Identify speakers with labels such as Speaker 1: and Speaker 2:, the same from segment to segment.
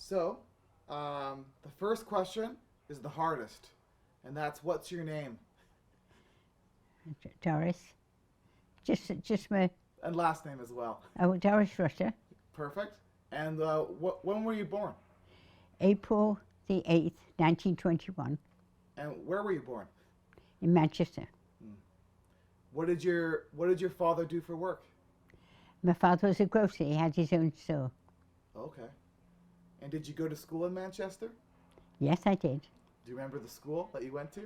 Speaker 1: So, the first question is the hardest, and that's what's your name
Speaker 2: Doris. Just my,
Speaker 1: and last name as well.
Speaker 2: oh, Doris Rutter,
Speaker 1: Perfect. And when were you born?
Speaker 2: April the 8th, 1921,
Speaker 1: And where were you born?
Speaker 2: in Manchester.
Speaker 1: Hmm. What did your father do for work?
Speaker 2: My father was a grocer, he had his own store.
Speaker 1: Okay. And did you go to school in Manchester?
Speaker 2: Yes, I did.
Speaker 1: Do you remember the school that you went to?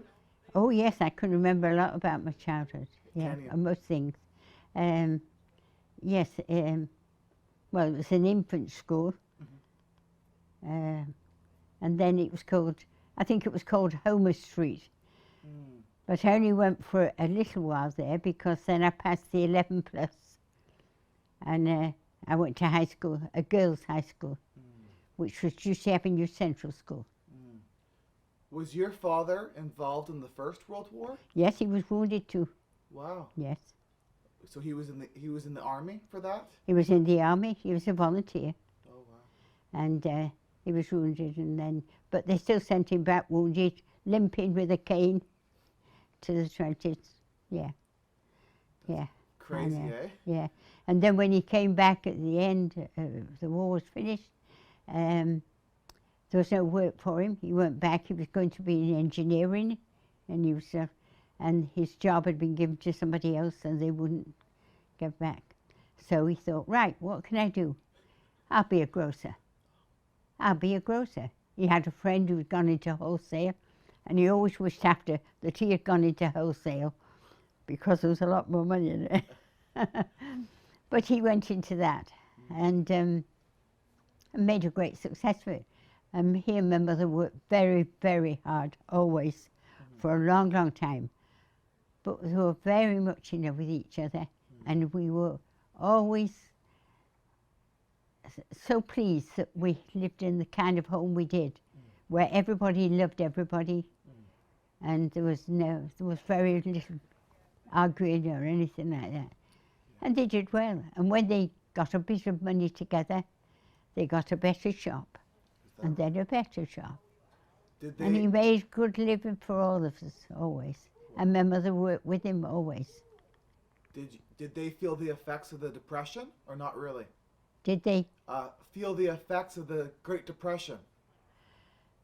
Speaker 2: Oh, yes, I can remember a lot about my childhood. Yeah,
Speaker 1: Can you?
Speaker 2: and most things. Um, yes, well, it was an infant school. And then it was called, I think it was called Homer Street.
Speaker 1: Mm.
Speaker 2: But I only went for a little while there because then I passed the 11 plus and I went to high school, a girls' high school, which was Juicy Avenue Central School.
Speaker 1: Mm. Was your father involved in the First World War?
Speaker 2: Yes, he was wounded too.
Speaker 1: Wow.
Speaker 2: Yes.
Speaker 1: So he was in the army for that?
Speaker 2: He was in the army, he was a volunteer.
Speaker 1: Oh wow.
Speaker 2: And he was wounded and then, but they still sent him back wounded, limping with a cane to the trenches. Yeah. Yeah.
Speaker 1: Crazy,
Speaker 2: And,
Speaker 1: eh?
Speaker 2: yeah. And then when he came back at the end, the war was finished, there was no work for him. He went back, he was going to be in engineering, and he was, and his job had been given to somebody else and they wouldn't give back. So he thought, right, what can I do? I'll be a grocer. I'll be a grocer. He had a friend who had gone into wholesale, and he always wished after that he had gone into wholesale because there was a lot more money in it. But he went into that and made a great success of it. He and my mother worked very, very hard, always, for a long, long time. But we were very much in love with each other, and we were always so pleased that we lived in the kind of home we did, where everybody loved everybody, and there was very little arguing or anything like that. And they did well. And when they got a bit of money together, they got a better shop, and then a better shop.
Speaker 1: Did
Speaker 2: And he
Speaker 1: they
Speaker 2: made good living for all of us, always. And my mother worked with him always.
Speaker 1: did they feel the effects of the depression or not really?
Speaker 2: Did they?
Speaker 1: Feel the effects of the Great Depression,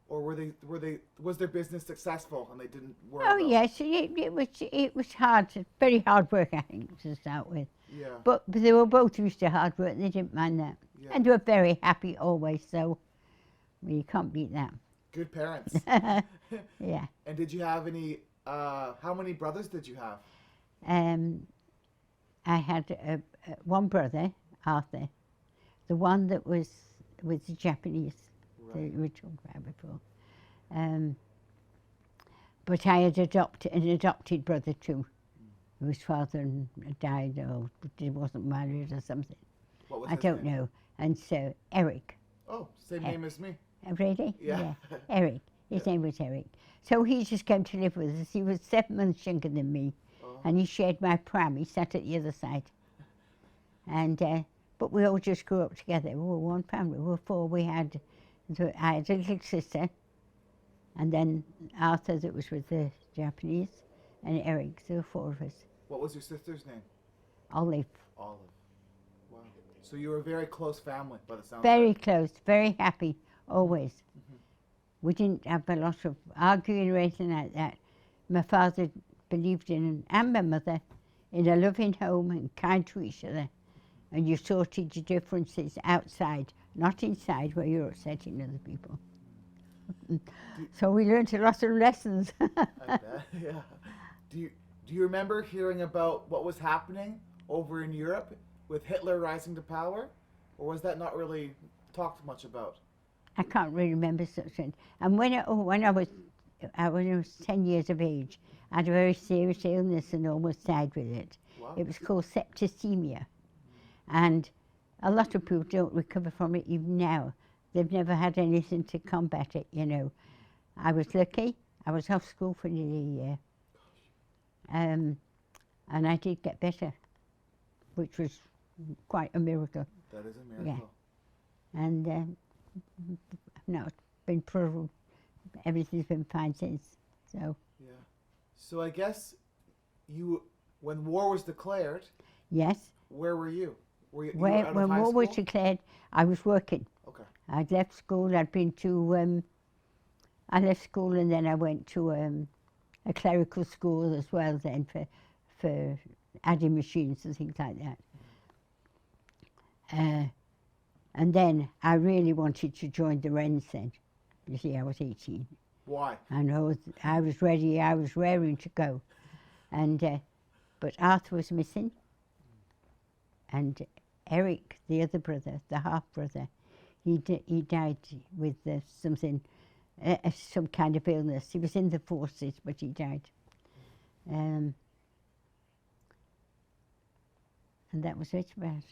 Speaker 1: or was their business successful and they didn't worry
Speaker 2: Oh
Speaker 1: about
Speaker 2: yes, it was hard, very hard work I think to start with.
Speaker 1: Yeah.
Speaker 2: But they were both used to hard work, they didn't mind that.
Speaker 1: Yeah.
Speaker 2: And they were very happy always, so you can't beat that.
Speaker 1: Good parents.
Speaker 2: Yeah.
Speaker 1: And did you have any? How many brothers did you have?
Speaker 2: I had one brother, Arthur, the one that was with the Japanese,
Speaker 1: Right.
Speaker 2: that we talked about before. But I had an adopted brother too, whose father died or he wasn't married or something.
Speaker 1: What was
Speaker 2: I
Speaker 1: his
Speaker 2: don't
Speaker 1: name?
Speaker 2: know. And so Eric.
Speaker 1: Oh, same name as me.
Speaker 2: Really?
Speaker 1: Yeah.
Speaker 2: Eric. His name was Eric. So he just came to live with us. He was 7 months younger than me, and he shared my pram. He sat at the other side. And but we all just grew up together. We were one family. We were four. I had a little sister, and then Arthur that was with the Japanese, and Eric. There were four of us.
Speaker 1: What was your sister's name?
Speaker 2: Olive.
Speaker 1: Olive. Wow. So you were a very close family by the sound
Speaker 2: Very
Speaker 1: of it.
Speaker 2: close, very happy, always. We didn't have a lot of arguing or anything like that. My father believed in, and my mother, in a loving home and kind to each other. And you sorted your differences outside, not inside where you're upsetting other people. So we learned a lot of lessons.
Speaker 1: I bet. Yeah. Do you remember hearing about what was happening over in Europe with Hitler rising to power, or was that not really talked much about?
Speaker 2: I can't really remember such things. And when I was 10 years of age, I had a very serious illness and almost died with it.
Speaker 1: Wow.
Speaker 2: It was called septicemia. And a lot of people don't recover from it even now. They've never had anything to combat it, you know. I was lucky. I was off school for nearly a year. And I did get better, which was quite a miracle.
Speaker 1: That is a miracle.
Speaker 2: And no, it's been everything's been fine since. So
Speaker 1: Yeah. So I guess when war was declared,
Speaker 2: yes,
Speaker 1: where were you? You were out of
Speaker 2: when
Speaker 1: high
Speaker 2: war was
Speaker 1: school?
Speaker 2: declared, I was working.
Speaker 1: Okay.
Speaker 2: I'd left school. I'd been to. I left school and then I went to a clerical school as well. Then for adding machines and things like that. And then I really wanted to join the Wrens then. You see, I was 18.
Speaker 1: Why?
Speaker 2: And I was ready, I was raring to go. And but Arthur was missing. And Eric, the other brother, the half brother, he died with something, some kind of illness. He was in the forces, but he died. And that was it about.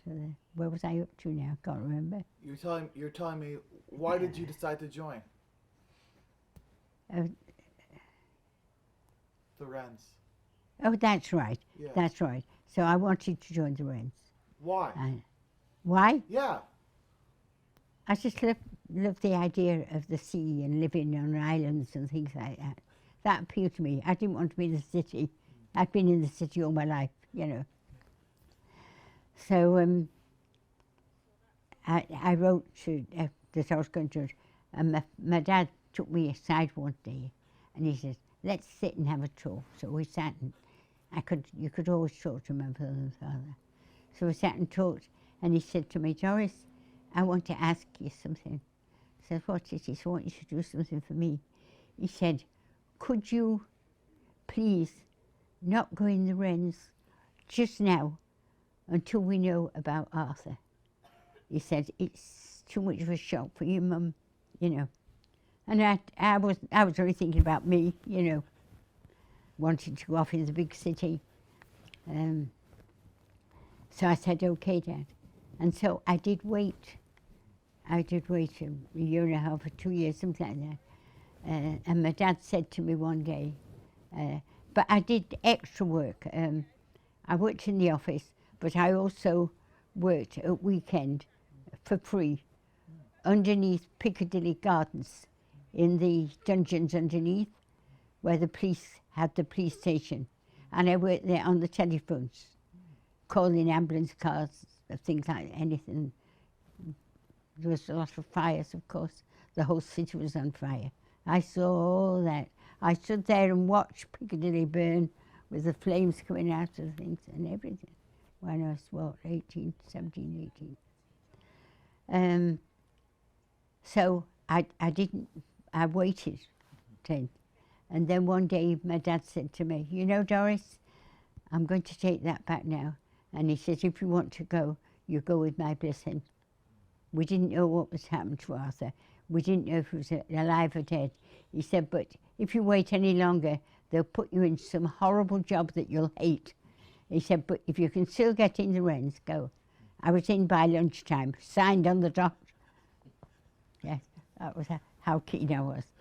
Speaker 2: Where was I up to now? Can't remember.
Speaker 1: You're telling me, why did you decide to join
Speaker 2: Uh,
Speaker 1: the Wrens?
Speaker 2: oh, that's right.
Speaker 1: Yeah.
Speaker 2: That's right. So I wanted to join the Wrens.
Speaker 1: Why?
Speaker 2: Why?
Speaker 1: Yeah.
Speaker 2: I just love the idea of the sea and living on islands and things like that. That appealed to me. I didn't want to be in the city. I'd been in the city all my life, you know. So I wrote that I was going to, and my dad took me aside one day, and he says, "Let's sit and have a talk." So we sat, and you could always talk to my brother and father. So we sat and talked, and he said to me, "Doris, I want to ask you something." I said, "What is it? I want you to do something for me." He said, "Could you please not go in the Wrens just now until we know about Arthur?" He said, "It's too much of a shock for you, Mum, you know." And I was only thinking about me, you know, wanting to go off in the big city. So I said, "Okay, Dad." And so I did wait. I did wait a year and a half or 2 years, something like that. And my dad said to me one day, but I did extra work. I worked in the office, but I also worked at weekend for free underneath Piccadilly Gardens in the dungeons underneath where the police had the police station. And I worked there on the telephones, calling ambulance cars, things like anything. There was a lot of fires, of course. The whole city was on fire. I saw all that. I stood there and watched Piccadilly burn with the flames coming out of things and everything when I was, what, 18, 17, 18. So I waited then. And then one day my dad said to me, "You know, Doris, I'm going to take that back now." And he said, "If you want to go, you go with my blessing." We didn't know what was happening to Arthur. We didn't know if he was alive or dead. He said, "But if you wait any longer, they'll put you in some horrible job that you'll hate." He said, "But if you can still get in the Wrens, go." I was in by lunchtime, signed on the dot. Yes, that was how keen I was.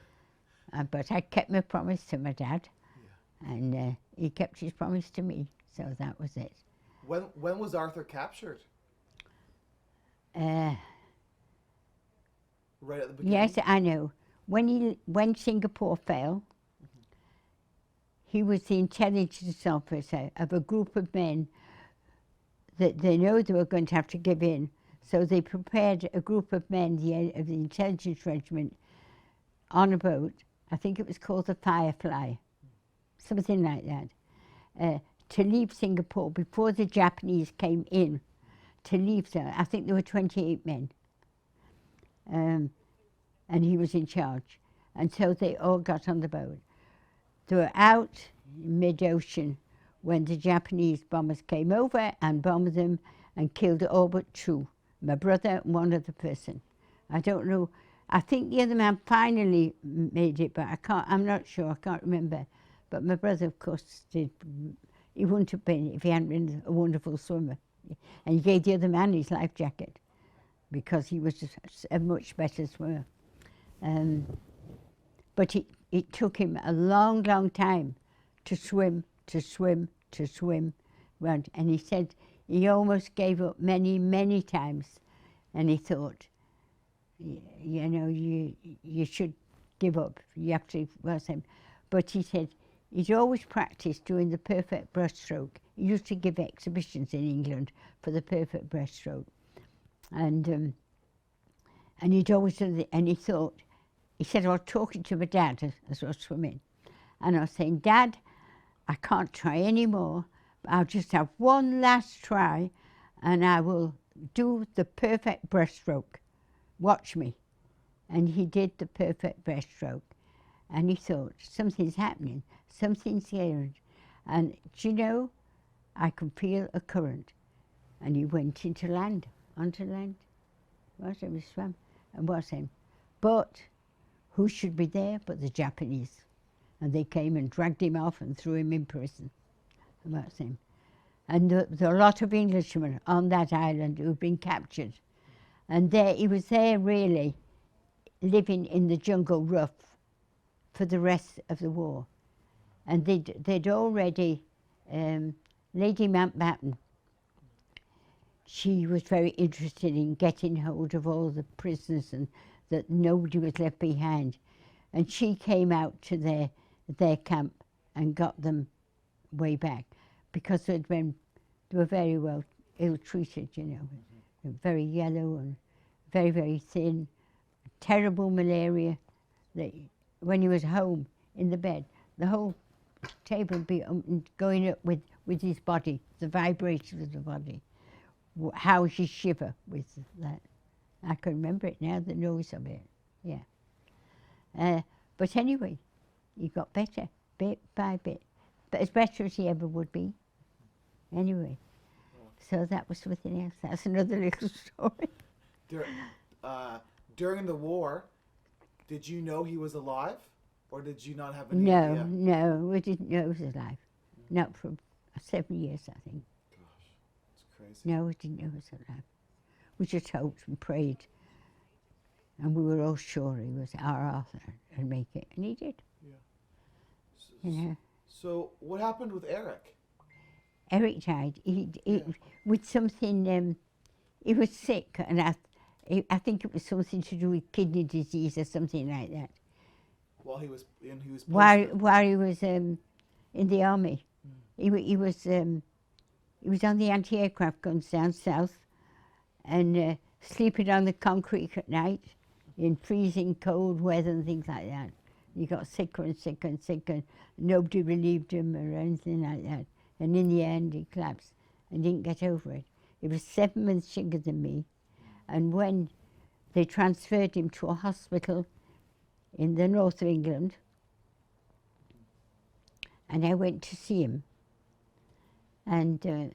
Speaker 2: But I kept my promise to my dad, and he kept his promise to me. So that was it.
Speaker 1: When was Arthur captured? Right at the beginning?
Speaker 2: Yes, I know. When Singapore fell, he was the intelligence officer of a group of men that they know they were going to have to give in. So they prepared a group of men of the intelligence regiment on a boat. I think it was called the Firefly, something like that, to leave Singapore before the Japanese came in. To leave there, I think there were 28 men. And he was in charge. And so they all got on the boat. They were out in mid-ocean when the Japanese bombers came over and bombed them and killed all but 2, my brother and one other person. I don't know. I think the other man finally made it, but I'm not sure, I can't remember. But my brother, of course, did. He wouldn't have been if he hadn't been a wonderful swimmer. And he gave the other man his life jacket because he was a much better swimmer. But it took him a long, long time to swim round. And he said he almost gave up many, many times. And he thought, you know, you should give up. You have to, well, same. But he said he'd always practiced doing the perfect breaststroke. He used to give exhibitions in England for the perfect breaststroke. And he'd always done it, and he said, I was talking to my dad as I was swimming, and I was saying, Dad, I can't try anymore, but I'll just have one last try, and I will do the perfect breaststroke. Watch me. And he did the perfect breaststroke, and he thought, something's happening, something's here. And do you know, I could feel a current, and he went onto land. Was him, he swam, and was him. But who should be there but the Japanese? And they came and dragged him off and threw him in prison. And that's him. And there were a lot of Englishmen on that island who'd been captured. And he was there really, living in the jungle rough for the rest of the war. And they'd already, Lady Mountbatten, she was very interested in getting hold of all the prisoners and that nobody was left behind. And she came out to their camp and got them way back because they were very well ill-treated, you know. Mm-hmm. Very yellow and very, very thin, terrible malaria. When he was home in the bed, the whole table would be going up with his body, the vibration of the body. How she shiver with that. I can remember it now, the noise of it, yeah. But anyway, he got better, bit by bit, but as better as he ever would be. Anyway, so that was something else. That's another little story.
Speaker 1: During the war, did you know he was alive, or did you not have any idea?
Speaker 2: No, we didn't know he was alive. Not for 7 years, I think.
Speaker 1: Gosh, it's crazy.
Speaker 2: No, we didn't know he was alive. We just hoped and prayed, and we were all sure he was our Arthur and make it, and he did. Yeah. You know.
Speaker 1: So what happened with Eric?
Speaker 2: Eric died. With something. He was sick, and I think it was something to do with kidney disease or something like that.
Speaker 1: While he was
Speaker 2: while he was in the army, he was on the anti-aircraft guns down south, and sleeping on the concrete at night in freezing cold weather and things like that. He got sicker and sicker and sicker. Nobody relieved him or anything like that. And in the end, he collapsed and didn't get over it. He was 7 months younger than me. And when they transferred him to a hospital in the north of England, and I went to see him, and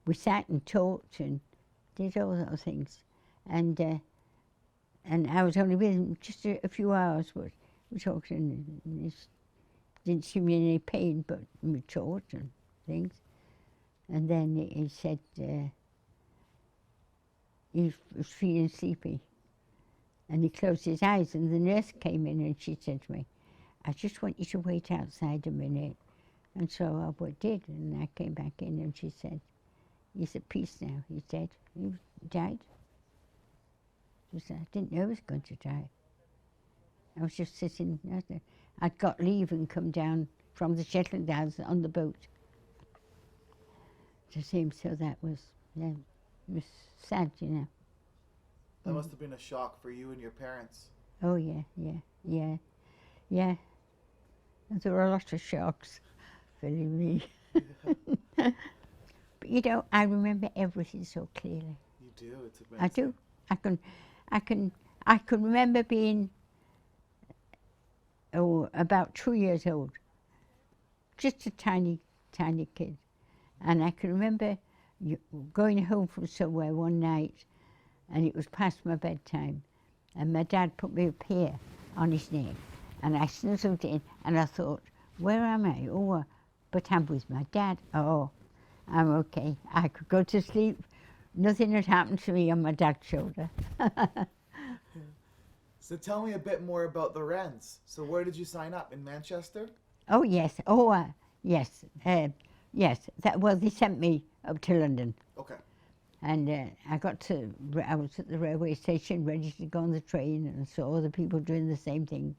Speaker 2: we sat and talked and did all those things. And I was only with him just a few hours, but we talked, and he didn't seem in any pain, but we talked and things. And then he said he was feeling sleepy. And he closed his eyes, and the nurse came in and she said to me, I just want you to wait outside a minute. And so I did, and I came back in and she said, he's at peace now, he's dead. He died. She said, I didn't know he was going to die. I was just sitting, I'd got leave and come down from the Shetland Islands on the boat to see him, so that was, it was sad, you know.
Speaker 1: That must have been a shock for you and your parents.
Speaker 2: Oh, yeah. And there were a lot of shocks, believe me. But you know, I remember everything so clearly.
Speaker 1: You do? It's amazing.
Speaker 2: I do. I can remember being about 2 years old, just a tiny kid. And I can remember going home from somewhere one night, and it was past my bedtime, and my dad put me up here on his neck, and I snuzzled in, and I thought, where am I? Oh, but I'm with my dad. Oh, I'm okay. I could go to sleep. Nothing had happened to me on my dad's shoulder.
Speaker 1: So tell me a bit more about the Wrens. So where did you sign up? In Manchester?
Speaker 2: Oh, yes. Yes. Yes. Well, they sent me up to London.
Speaker 1: Okay.
Speaker 2: And I was at the railway station ready to go on the train and saw other people doing the same thing.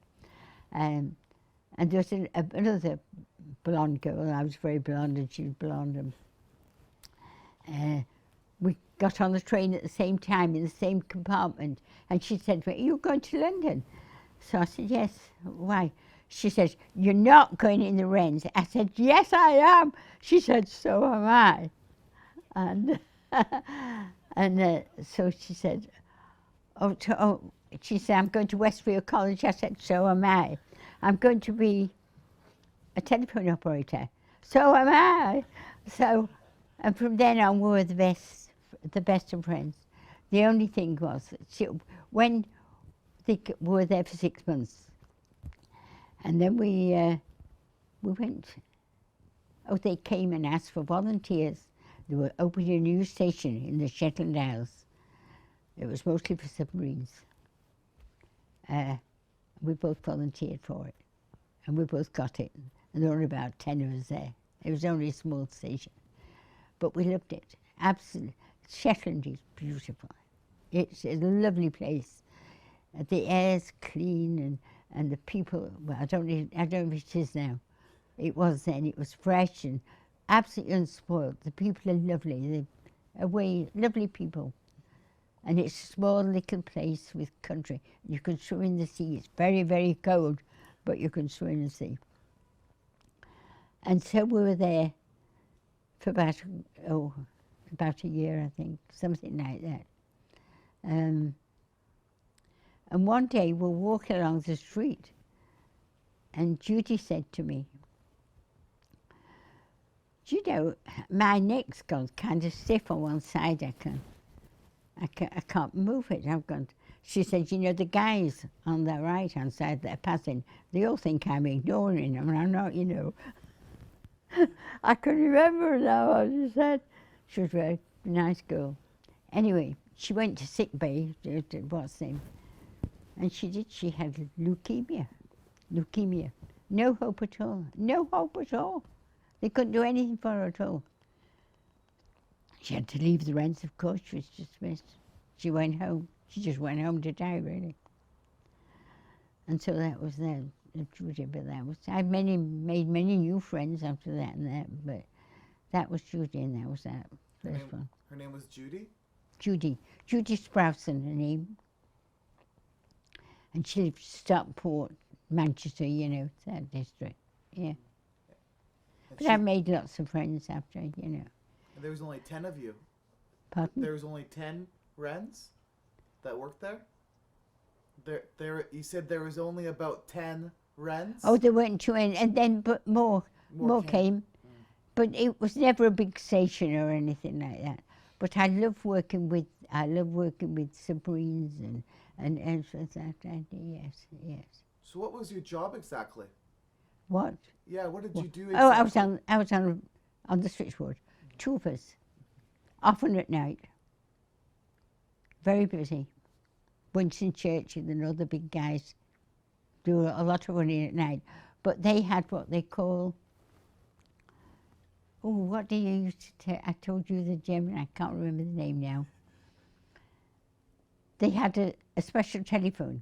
Speaker 2: And there was another blonde girl. I was very blonde and she was blonde. And we got on the train at the same time in the same compartment. And she said, "Are you going to London?" So I said, "Yes." "Why?" She said, "You're not going in the Wrens." I said, "Yes, I am." She said, "So am I." And so she said, she said, "I'm going to Westfield College." I said, "So am I." "I'm going to be a telephone operator." "So am I." So, and from then on, we were the best of friends. The only thing was, when we were there for 6 months, and then we went. Oh, they came and asked for volunteers. They were opening a new station in the Shetland Isles. It was mostly for submarines. We both volunteered for it, and we both got it. And there were about 10 of us there. It was only a small station, but we loved it. Absolutely, Shetland is beautiful. It's a lovely place. The air's clean, and the people. Well, I don't know if it is now. It was then. It was fresh and absolutely unspoiled. The people are lovely. They're lovely people. And it's a small little place with country. You can swim in the sea. It's very, very cold, but you can swim in the sea. And so we were there for about a year, I think, something like that. And one day we're walking along the street, and Judy said to me, "Do you know, my neck's gone kind of stiff on one side. I can't move it." She said, "You know, the guys on the right-hand side that are passing, they all think I'm ignoring them, and I'm not, you know." I can remember now, she said. She was a very nice girl. Anyway, she went to sick bay, what's the name? And she had leukemia. No hope at all. No hope at all. They couldn't do anything for her at all. She had to leave the Wrens, of course. She was dismissed. She went home. She just went home to die, really. And so that was that. Judy, but I've made many new friends after that and that, but that was Judy, and that was that first one.
Speaker 1: Her name was Judy?
Speaker 2: Judy Sprouson, her name. And she lived Stockport, Manchester, you know, that district, yeah. But I've made lots of friends after, you know.
Speaker 1: And there was only 10 of you?
Speaker 2: Pardon?
Speaker 1: There was only 10 Wrens that worked there? You said there was only about 10 Wrens?
Speaker 2: Oh, there weren't too many, and then but more came. But it was never a big station or anything like that. But I love working with submarines and so that. Yes.
Speaker 1: So what was your job exactly?
Speaker 2: What?
Speaker 1: Yeah, what did you do exactly?
Speaker 2: Oh, I was on the switchboard. 2 of us, often at night. Very busy. Winston Churchill and other big guys do a lot of running at night. But they had what they call, what do you used to tell? I told you the German, I can't remember the name now. They had a special telephone.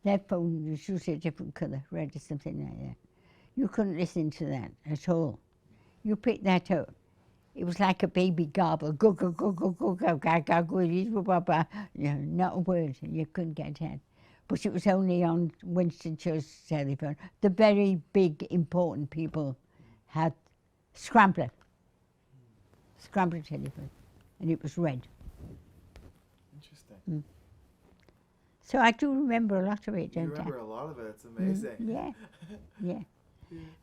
Speaker 2: Their phone was usually a different colour, red or something like that. You couldn't listen to that at all. You picked that up. It was like a baby garble. Go, go, go, go, go, go, go, go, go, go, go, not a word. You couldn't get that. But it was only on Winston Churchill's telephone. The very big, important people had scrambler telephone, and it was red.
Speaker 1: Interesting.
Speaker 2: So I do remember a lot of it, don't I?
Speaker 1: You remember a lot of it. It's amazing.
Speaker 2: Yeah.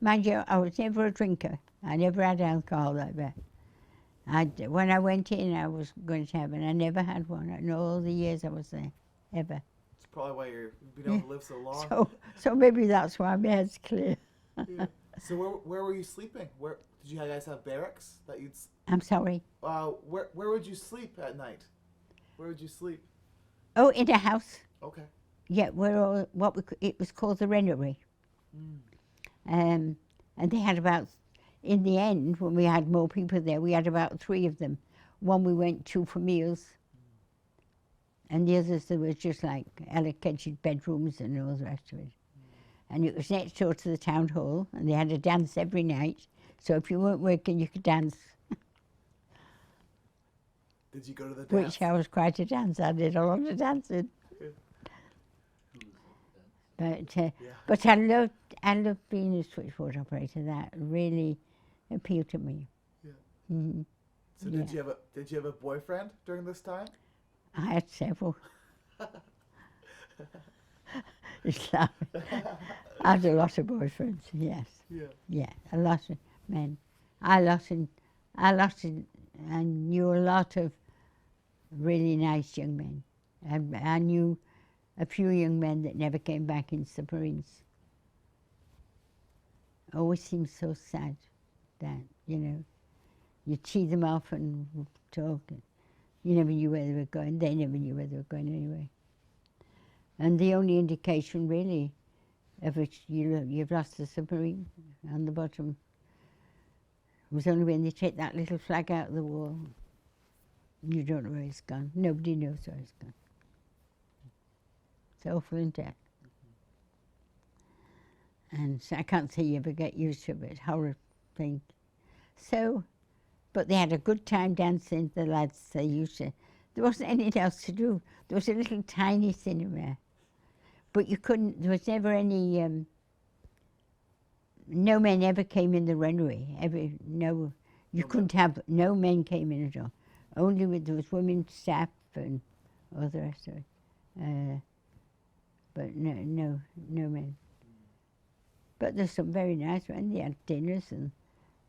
Speaker 2: Mind you, I was never a drinker. I never had alcohol like that. When I went in, I was going to have it. I never had one in all the years I was there, ever.
Speaker 1: It's probably why you've been able to live so long.
Speaker 2: So maybe that's why my head's clear.
Speaker 1: Yeah. So where were you sleeping? Where did you guys have barracks that you'd?
Speaker 2: I'm sorry.
Speaker 1: Where would you sleep at night? Where would you sleep?
Speaker 2: Oh, in a house.
Speaker 1: Okay.
Speaker 2: Yeah, it was called the Wrennery. And they had about, in the end, when we had more people there, we had about 3 of them. one we went to for meals, and the others there was just like allocated bedrooms and all the rest of it. And it was next door to the town hall, and they had a dance every night. So if you weren't working, you could dance.
Speaker 1: Did you go to the dance?
Speaker 2: Which I was quite a dancer. I did a lot of dancing. But
Speaker 1: Yeah.
Speaker 2: but I loved being a switchboard operator. That really appealed to me.
Speaker 1: Yeah.
Speaker 2: Mm-hmm.
Speaker 1: So did you have a boyfriend during this time?
Speaker 2: I had several. It's like, I had a lot of boyfriends. Yes.
Speaker 1: Yeah.
Speaker 2: Yeah, a lot of men. I knew a lot of really nice young men. And I knew a few young men that never came back in submarines. Always seemed so sad that, you tee them off and talk. You never knew where they were going. They never knew where they were going anyway. And the only indication really of it, you've lost the submarine on the bottom was only when they take that little flag out of the wall. You don't know where it's gone. Nobody knows where it's gone. It's awful, isn't it? And so I can't say you ever get used to it. Horrid thing. So, but they had a good time dancing, the lads. They used to. There wasn't anything else to do. There was a little tiny cinema. But you couldn't, there was never any, no men ever came in the runway. You couldn't have, no men came in at all. Only there was women staff and all the rest of it. But no men. But there's some very nice ones. They had dinners and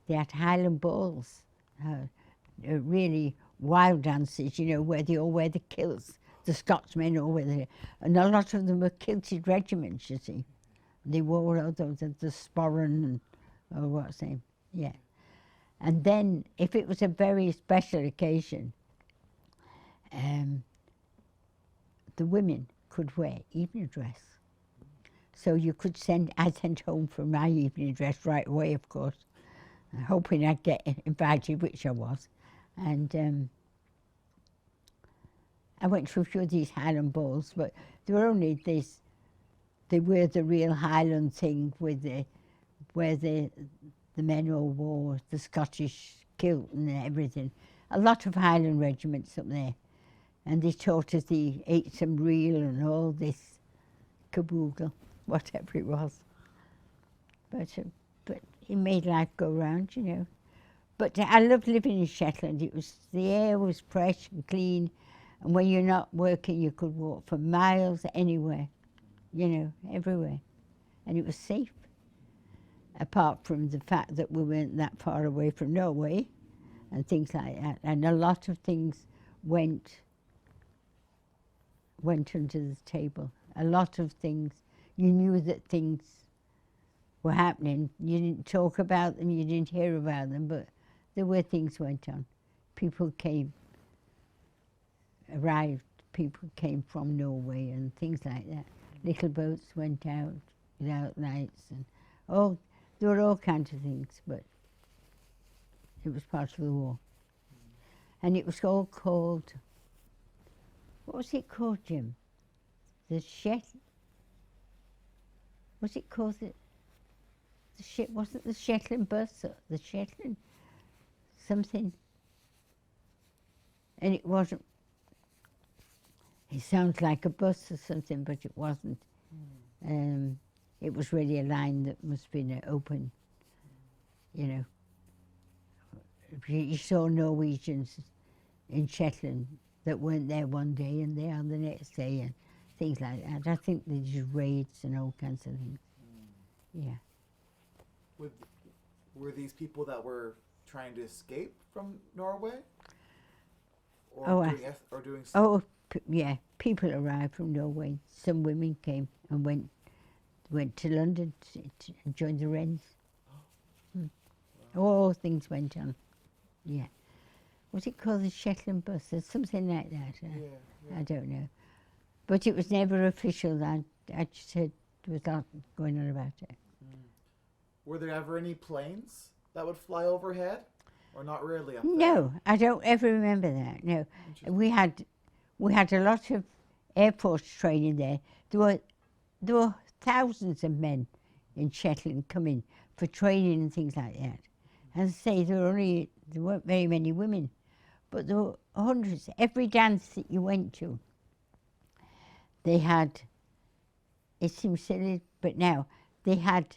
Speaker 2: they had Highland balls. Really wild dances, where they all wear the kilts. The Scotsmen all wear the, and a lot of them were kilted regiments, you see. They wore all those, the sporran or what's the name, yeah. And then, if it was a very special occasion, the women could wear evening dress. So you could I sent home for my evening dress right away, of course, hoping I'd get invited, which I was. And I went to a few of these Highland balls, but they were only this, they were the real Highland thing with where the men all wore the Scottish kilt and everything. A lot of Highland regiments up there. And they taught us the ate some reel and all this caboogle, whatever it was. But it made life go round, But I loved living in Shetland. The air was fresh and clean. And when you're not working, you could walk for miles anywhere, everywhere. And it was safe, apart from the fact that we weren't that far away from Norway and things like that. And a lot of things went under the table. A lot of things, you knew that things were happening. You didn't talk about them, you didn't hear about them, but there were things went on. People arrived, people came from Norway and things like that. Little boats went out without lights and there were all kinds of things, but it was part of the war. And it was all called, what was it called, Jim? Was it called wasn't the Shetland bus, or the Shetland something? And it wasn't. It sounds like a bus or something, but it wasn't. It was really a line that must have been open, You saw Norwegians in Shetland that weren't there one day and there on the next day and things like that. I think they did raids and all kinds of things. Yeah.
Speaker 1: Were these people that were trying to escape from Norway? Or doing
Speaker 2: yeah, people arrived from Norway. Some women came and went to London to join the Wrens. All things went on. Yeah. Was it called the Shetland bus or something like that?
Speaker 1: Yeah.
Speaker 2: I don't know. But it was never official. I just heard there was a lot going on about it.
Speaker 1: Were there ever any planes that would fly overhead? Or not really up there?
Speaker 2: No, I don't ever remember that. No,
Speaker 1: Interesting.
Speaker 2: we had a lot of Air Force training there. There were thousands of men in Shetland coming for training and things like that. As I say, there weren't very many women, but there were hundreds. Every dance that you went to, they had. It seems silly, but now they had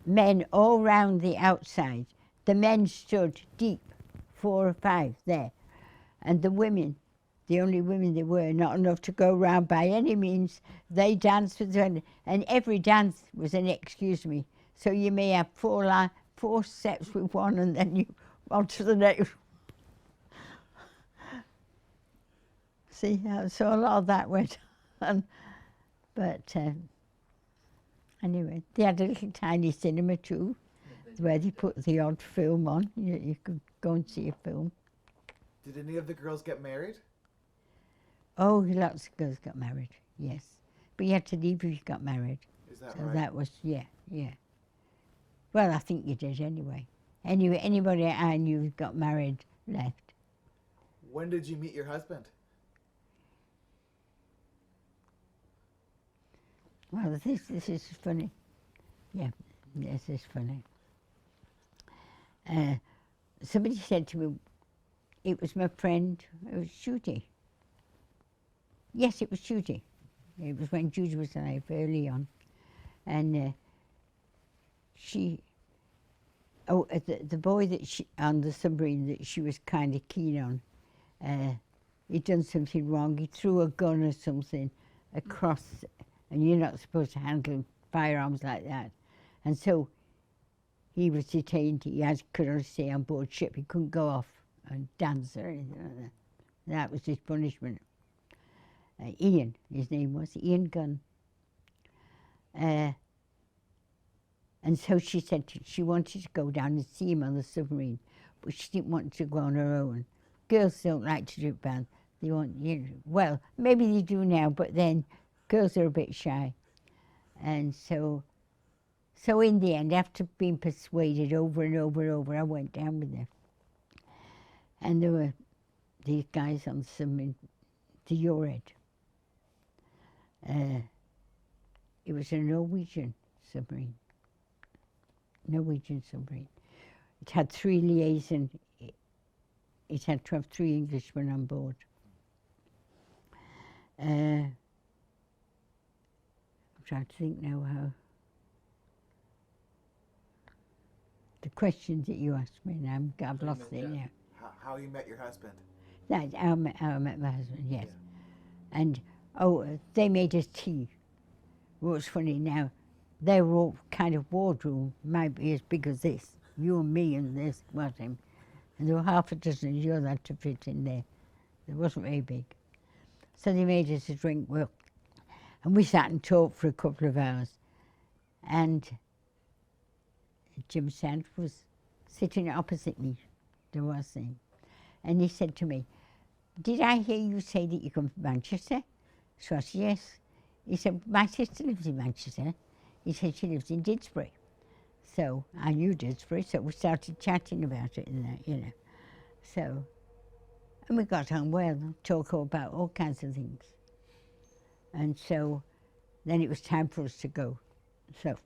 Speaker 2: men all round the outside. The men stood deep, 4 or 5 there, and the women, the only women there were, not enough to go round by any means, they danced with them, and every dance was an excuse me. So you may have 4 steps with one and then you on to the next. See, so a lot of that went on. But anyway, they had a little tiny cinema too, where they put the odd film on. You could go and see a film.
Speaker 1: Did any of the girls get married?
Speaker 2: Oh, lots of girls got married, yes. But you had to leave if you got married.
Speaker 1: Is that
Speaker 2: So
Speaker 1: right?
Speaker 2: that was, yeah. Well, I think you did anyway. Anyway, anybody I knew who got married left.
Speaker 1: When did you meet your husband?
Speaker 2: Well, this is funny. Yeah, this is funny. Somebody said to me, it was my friend, it was Judy. Yes, it was Judy. It was when Judy was alive, early on. And the boy on the submarine that she was kind of keen on, he'd done something wrong. He threw a gun or something across, and you're not supposed to handle firearms like that. And so he was detained. He could only stay on board ship. He couldn't go off and dance or anything like that. That was his punishment. Ian, his name was, Ian Gunn. And so she said she wanted to go down and see him on the submarine, but she didn't want to go on her own. Girls don't like to do it bad. They want, well, maybe they do now, but then girls are a bit shy. And so in the end, after being persuaded over and over and over, I went down with them. And there were these guys on the submarine, the Yored. It was a Norwegian submarine. It had 3 liaison. It had to have 3 Englishmen on board. I'm trying to think now how. The questions that you asked me now, I've lost it now.
Speaker 1: How you met your husband?
Speaker 2: That, how I met my husband, yes. Yeah. And, they made us tea. What's funny now, their kind of wardroom might be as big as this. You and me and this was him. And there were half a dozen you had to fit in there. It wasn't very big. So they made us a drink, and we sat and talked for a couple of hours. And Jim Sand was sitting opposite me, there was him. And he said to me, "Did I hear you say that you come from Manchester?" So I said, "Yes." He said, "My sister lives in Manchester." He said, "She lives in Didsbury." So I knew Didsbury, so we started chatting about it and that, So, and we got on well, talk about all kinds of things. And so then it was time for us to go. So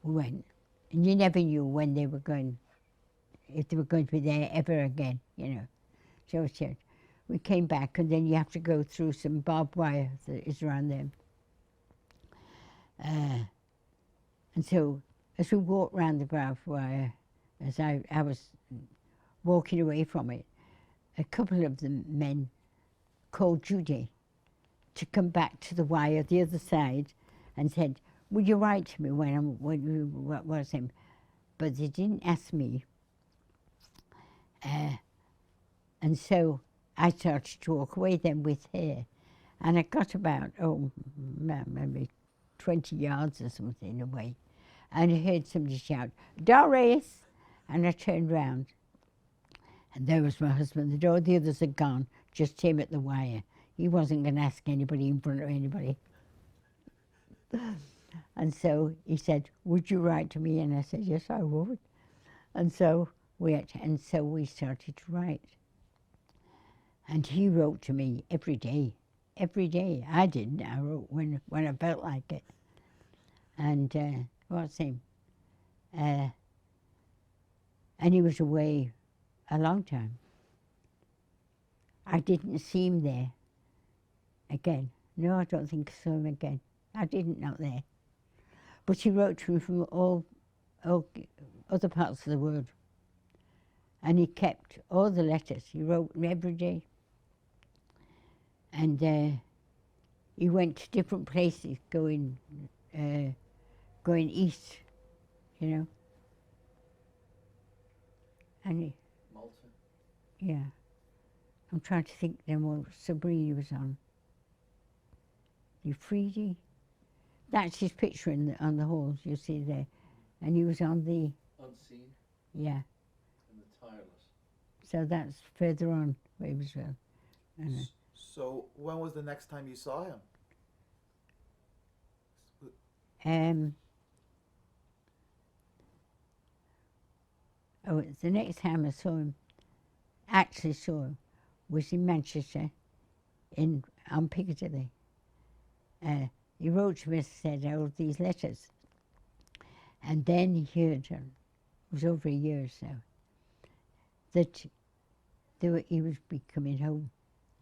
Speaker 2: we went. And you never knew when they were going, if they were going to be there ever again, So we came back, and then you have to go through some barbed wire that is around them. And so as we walked round the barbed wire, as I was walking away from it, a couple of the men called Judy to come back to the wire the other side and said, "Would you write to me what was him?" But they didn't ask me. And so I started to walk away then with her. And I got about, maybe 20 yards or something away. And I heard somebody shout, "Doris!" And I turned round. And there was my husband. The others had gone, just him at the wire. He wasn't going to ask anybody in front of anybody. And so he said, "Would you write to me?" And I said, "Yes, I would." And so And so we started to write. And he wrote to me every day. Every day. I didn't. I wrote when I felt like it. And what's him? And he was away a long time. I didn't see him there again. No, I don't think I saw him again. I didn't, not there. But he wrote to me from all other parts of the world. And he kept all the letters. He wrote me every day. And he went to different places, going east, you know. And
Speaker 1: Malta.
Speaker 2: yeah, I'm trying to think then what Sabrina was on. Euphrates. That's his picture on the halls, you see there. And he was on the...
Speaker 3: Unseen.
Speaker 2: Yeah.
Speaker 3: And the tireless.
Speaker 2: So that's further on where he was.
Speaker 1: So when was the next time you saw him?
Speaker 2: The next time I actually saw him, was in Manchester, on Piccadilly. He wrote to me and said, I wrote these letters. And then he heard, it was over a year or so, that he would be coming home.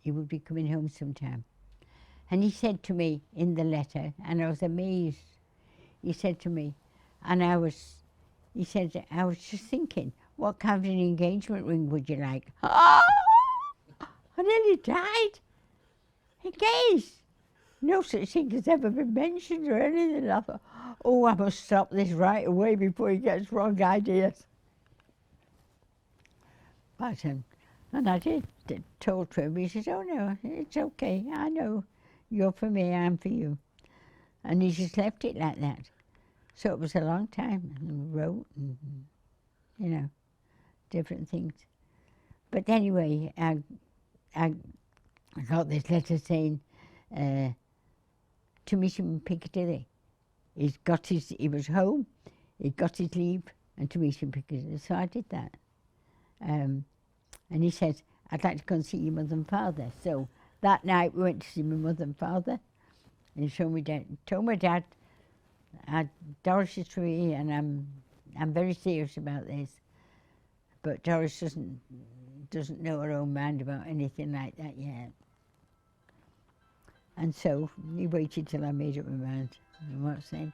Speaker 2: He would be coming home sometime. And he said to me in the letter, and I was amazed, he said to me, he said, I was just thinking, what kind of an engagement ring would you like? Oh, I nearly died. Engaged. No such thing has ever been mentioned or anything. I thought, oh, I must stop this right away before he gets wrong ideas. But, and I did told to him. He said, oh no, it's okay. I know you're for me, I'm for you. And he just left it like that. So it was a long time, and wrote, and, you know, different things. But anyway, I got this letter saying, to meet him in Piccadilly. He was home, he got his leave, and to meet him in Piccadilly. So I did that. And he said, I'd like to go and see your mother and father. So that night we went to see my mother and father. And he told my dad, Doris is free, and I'm very serious about this. But Doris doesn't know her own mind about anything like that yet. And so he waited till I made up my mind. And what's then?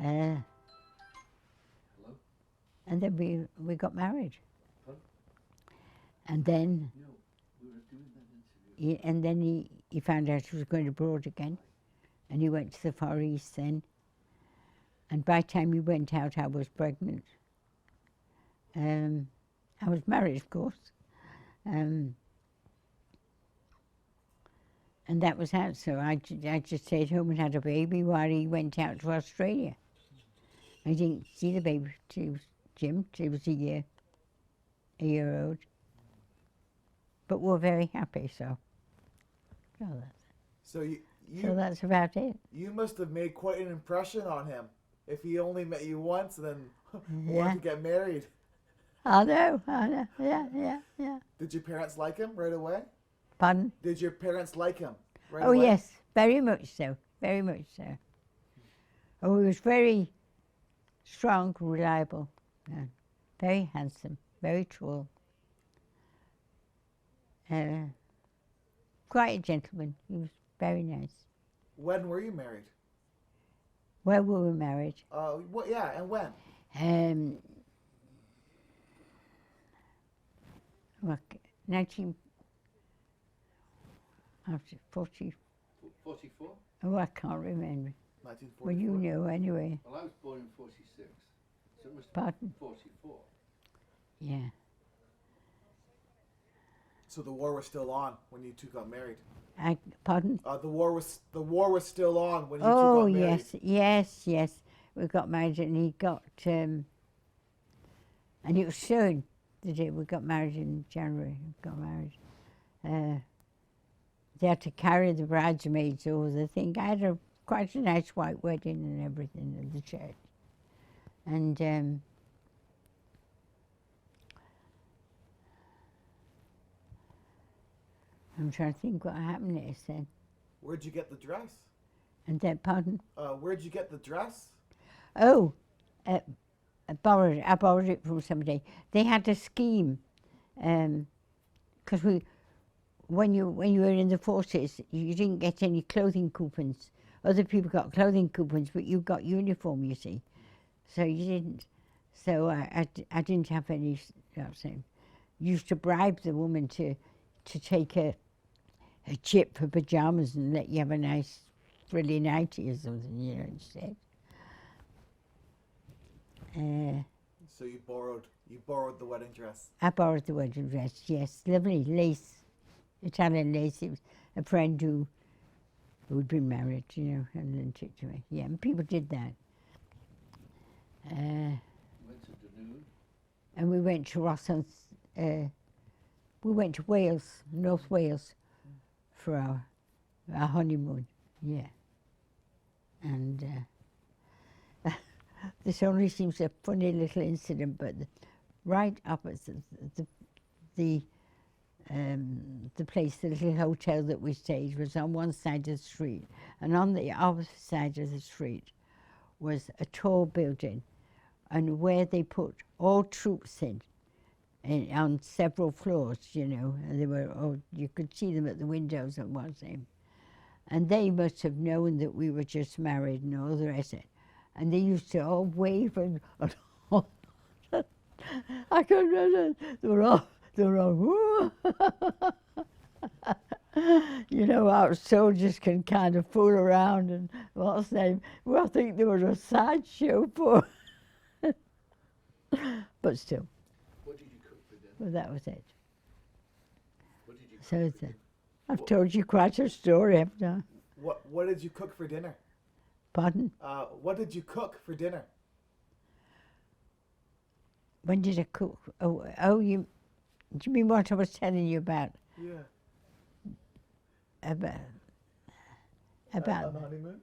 Speaker 3: Hello?
Speaker 2: And then we got married.
Speaker 3: Huh?
Speaker 2: And then
Speaker 3: No, we were doing that interview.
Speaker 2: and then he found out he was going abroad again, and he went to the Far East then. And by the time he went out, I was pregnant. I was married, of course. And that was that. So I just stayed home and had a baby while he went out to Australia. I didn't see the baby till Jim, till he was a year old. But we're very happy, so
Speaker 1: So
Speaker 2: so that's about it.
Speaker 1: you must have made quite an impression on him. If he only met you once and then
Speaker 2: Yeah.
Speaker 1: wanted to get married.
Speaker 2: I know, yeah.
Speaker 1: Did your parents like him right away?
Speaker 2: Pardon?
Speaker 1: Did your parents like him right
Speaker 2: Oh
Speaker 1: away?
Speaker 2: yes, very much so, very much so. Oh, he was very strong, reliable, very handsome, very tall. Quite a gentleman. He was very nice.
Speaker 1: When were you married?
Speaker 2: Where were we married?
Speaker 1: Yeah, and when?
Speaker 2: What, 19... After 40...
Speaker 3: 44?
Speaker 2: Oh, I can't remember.
Speaker 1: 1944.
Speaker 2: Well, you know anyway.
Speaker 3: Well, I was born in 46. So it must
Speaker 2: Pardon?
Speaker 3: be 44.
Speaker 2: Yeah.
Speaker 1: So the war was still on when you two got married.
Speaker 2: Pardon?
Speaker 1: The war was still on when you
Speaker 2: Oh,
Speaker 1: two got married.
Speaker 2: yes. We got married, and he got... and it was soon, the day we got married in January. We got married. They had to carry the bridesmaids over the thing. I had quite a nice white wedding and everything at the church. And I'm trying to think what happened next then.
Speaker 1: Where'd you get the dress?
Speaker 2: And then, pardon?
Speaker 1: Where'd you get the dress?
Speaker 2: Oh, I borrowed it from somebody. They had a scheme, because when you were in the forces, you didn't get any clothing coupons. Other people got clothing coupons, but you got uniform, you see. So you didn't. So I didn't have any. Used to bribe the woman to take a chip for pajamas and let you have a nice frilly nightie or something, you know, instead.
Speaker 1: So you borrowed the wedding dress.
Speaker 2: I borrowed the wedding dress, yes. Lovely lace, Italian lace. It was a friend who'd been married, you know, and lent it to me. Yeah, and people did that.
Speaker 3: Went to Dunoon.
Speaker 2: And we went to Rosson's, we went to Wales, North Wales, for our honeymoon, yeah. And this only seems a funny little incident, but right up at the place, the little hotel that we stayed, was on one side of the street, and on the opposite side of the street was a tall building, and where they put all troops in on several floors, you know, and they were, you could see them at the windows and what's them. And they must have known that we were just married and all the rest of it. And they used to all wave and all. I can't remember. They were all, woo. You know, our soldiers can kind of fool around and what's the name? Well, I think they were a sideshow for. But still.
Speaker 3: What did you cook for dinner?
Speaker 2: Well, that was it.
Speaker 3: What did you cook
Speaker 2: So
Speaker 3: for
Speaker 2: it's
Speaker 3: dinner?
Speaker 2: I've told you quite a story, haven't I?
Speaker 1: What did you cook for dinner?
Speaker 2: Pardon?
Speaker 1: What did you cook for dinner?
Speaker 2: When did I cook? Do you mean what I was telling you about?
Speaker 1: Yeah.
Speaker 2: About
Speaker 1: On the honeymoon?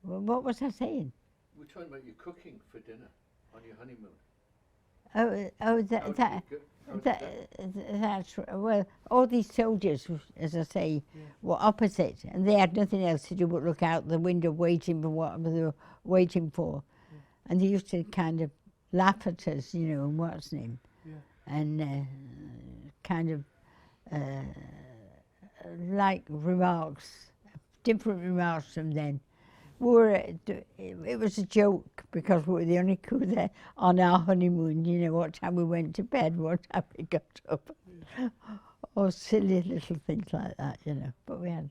Speaker 2: well, what was I saying?
Speaker 3: We're talking about you cooking for dinner on your honeymoon.
Speaker 2: That's right. Well, all these soldiers, as I say, were opposite, and they had nothing else to do but look out the window waiting for whatever they were waiting for. And they used to kind of laugh at us, you know, and what's name, and kind of like remarks, different remarks from them. It was a joke because we were the only crew there on our honeymoon, you know, what time we went to bed, what time we got up. Or silly little things like that, you know, but we had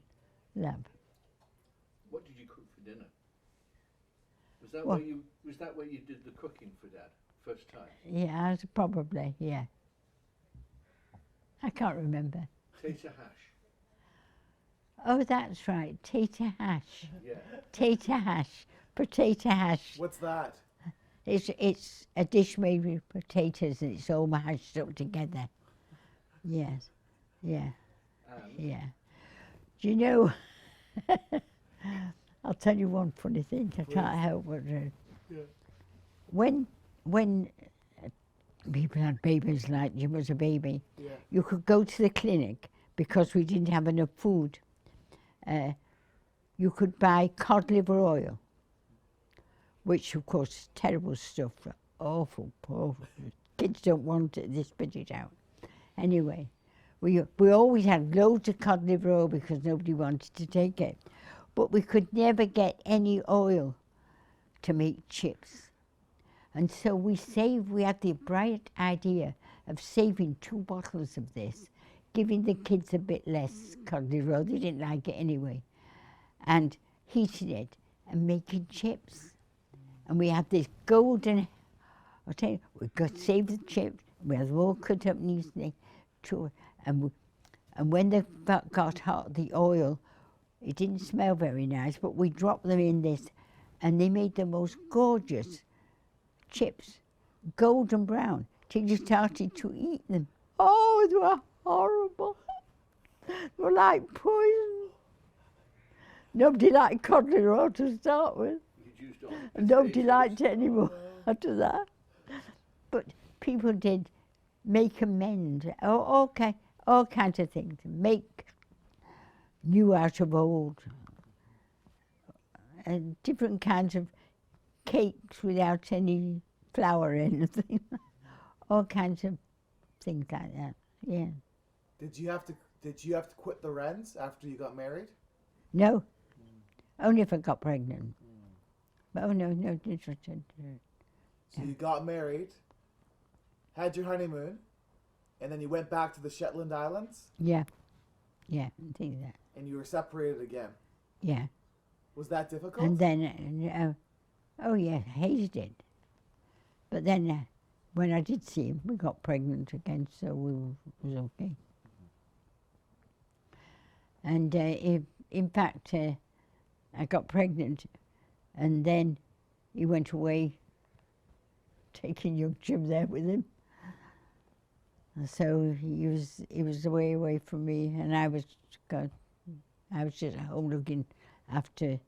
Speaker 2: lamb.
Speaker 3: What did you cook for dinner? Was that where you did the cooking for Dad first time?
Speaker 2: Yeah, probably, yeah. I can't remember.
Speaker 3: Tater hash.
Speaker 2: Oh, that's right, tater hash.
Speaker 3: Yeah.
Speaker 2: Tater hash, potato hash.
Speaker 1: What's that?
Speaker 2: It's a dish made with potatoes and it's all mashed up together. Yes, yeah, yeah. Do you know, I'll tell you one funny thing, I can't help but when people had babies like you was a baby, you could go to the clinic because we didn't have enough food. You could buy cod liver oil, which of course is terrible stuff, awful, awful. Kids don't want it, they spit it out. Anyway, we always had loads of cod liver oil because nobody wanted to take it. But we could never get any oil to make chips. And so we had the bright idea of saving 2 bottles of this, giving the kids a bit less cod liver oil, they didn't like it anyway, and heating it and making chips. And we had this golden, I'll tell you, we got saved the chips, we had them all cut up neatly, and when they got hot, the oil, it didn't smell very nice, but we dropped them in this, and they made the most gorgeous chips, golden brown, till you started to eat them. Oh, they were horrible. They were like poison. Nobody liked cod liver oil to start with. And nobody liked it anymore after that. But people did make amends. Oh, okay, all kinds of things. Make new out of old, and different kinds of cakes without any flour in anything, all kinds of things like that. Yeah.
Speaker 1: Did you have to quit the Wrens after you got married?
Speaker 2: No, only if I got pregnant. But oh no, this was
Speaker 1: So you got married, had your honeymoon, and then you went back to the Shetland Islands,
Speaker 2: yeah, I think that.
Speaker 1: and you were separated again.
Speaker 2: Yeah,
Speaker 1: Was that difficult?
Speaker 2: and then oh yeah, hated it. But then when I did see him, we got pregnant again, so it was okay. And in fact, I got pregnant, and then he went away, taking young Jim there with him. And so he was away from me, and I was just at home looking after.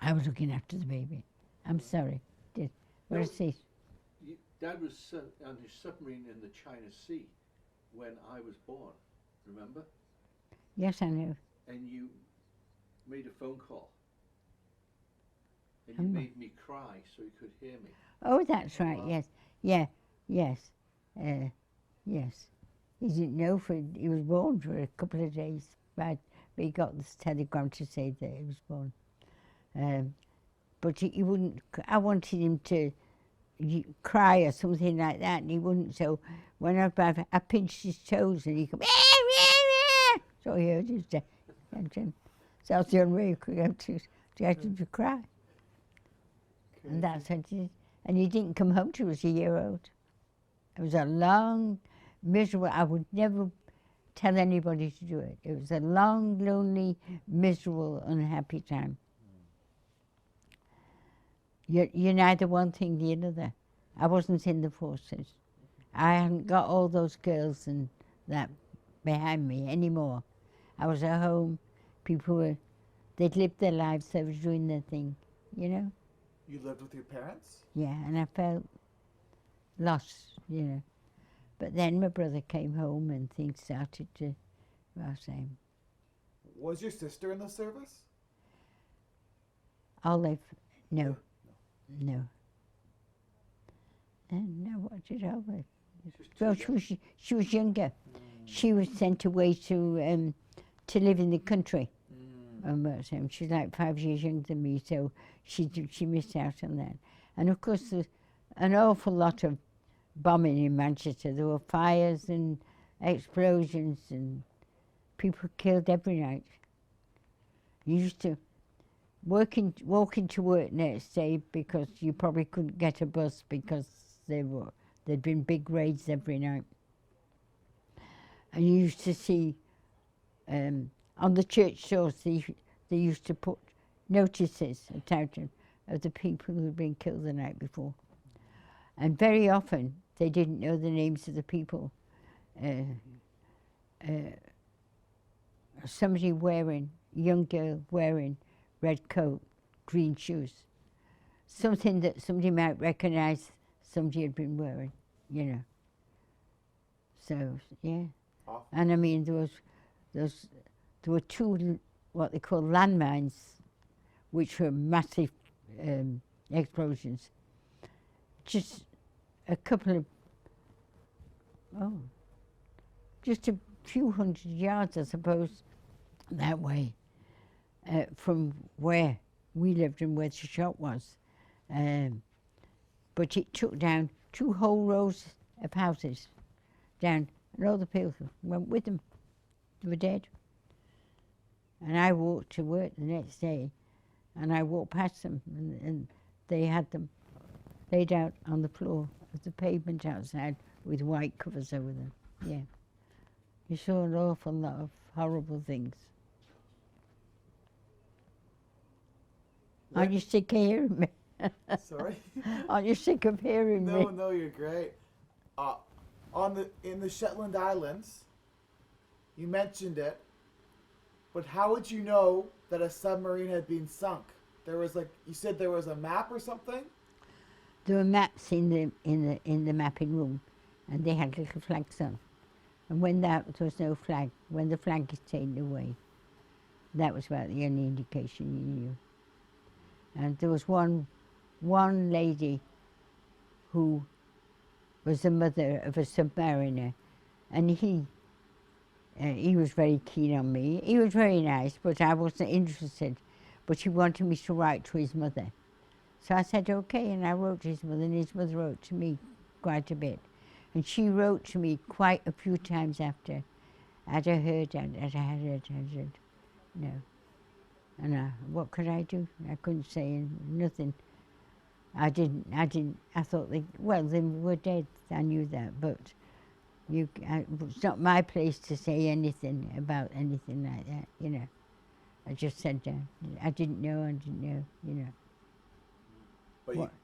Speaker 2: I was looking after the baby. I'm sorry. What did I say?
Speaker 3: Dad was on his submarine in the China Sea when I was born, remember?
Speaker 2: Yes, I know.
Speaker 3: And you made a phone call. And you made me cry so he could hear me.
Speaker 2: Oh, that's right.
Speaker 3: Wow.
Speaker 2: Yes. Yeah. Yes. Yes. He didn't know he was born for a couple of days, but he got this telegram to say that he was born. But he wouldn't. I wanted him to cry or something like that, and he wouldn't. So when I pinched his toes, and he could. So he heard his dad. So that's the only way you could get him to cry. And that's what he did. And he didn't come home till he was a year old. It was a long, miserable. I would never tell anybody to do it. It was a long, lonely, miserable, unhappy time. You're neither one thing nor another. I wasn't in the forces. I hadn't got all those girls and that behind me anymore. I was at home. They'd lived their lives. They were doing their thing, you know.
Speaker 1: You lived with your parents?
Speaker 2: Yeah, and I felt lost, you know. But then my brother came home and things started to, same.
Speaker 1: Was your sister in the service?
Speaker 2: Olive, no. No. And no, what did Olive? Well, she was younger. She was sent away to live in the country. She's like 5 years younger than me, so she missed out on that. And of course, there's an awful lot of bombing in Manchester. There were fires and explosions, and people killed every night. You used to walk into work next day because you probably couldn't get a bus because there'd been big raids every night. And you used to see on the church doors, they used to put notices attached of the people who had been killed the night before. And very often, they didn't know the names of the people. Somebody young girl wearing red coat, green shoes. Something that somebody might recognize somebody had been wearing, you know. So, yeah.
Speaker 1: Awful.
Speaker 2: And I mean, there were two, what they call landmines, which were massive explosions. Just a couple of, just a few hundred yards, I suppose, that way, from where we lived and where the shop was. But it took down 2 whole rows of houses down, and all the people went with them. They were dead. And I walked to work the next day, and I walked past them, and they had them laid out on the floor of the pavement outside with white covers over them. Yeah. You saw an awful lot of horrible things. Aren't you sick of hearing me?
Speaker 1: Sorry?
Speaker 2: Aren't you sick of hearing me?
Speaker 1: No, you're great. In the Shetland Islands, you mentioned it, but how would you know that a submarine had been sunk? There was you said there was a map or something?
Speaker 2: There were maps in the mapping room, and they had little flags on. And when there was no flag, when the flag is taken away, That was about the only indication you knew. And there was one lady who was the mother of a submariner, and he was very keen on me. He was very nice, but I wasn't interested. But he wanted me to write to his mother. So I said, okay, and I wrote to his mother, and his mother wrote to me quite a bit. And she wrote to me quite a few times after I'd heard, no. And what could I do? I couldn't say nothing. I thought they were dead, I knew that, but it's not my place to say anything about anything like that, you know. I just said, I didn't know, you know.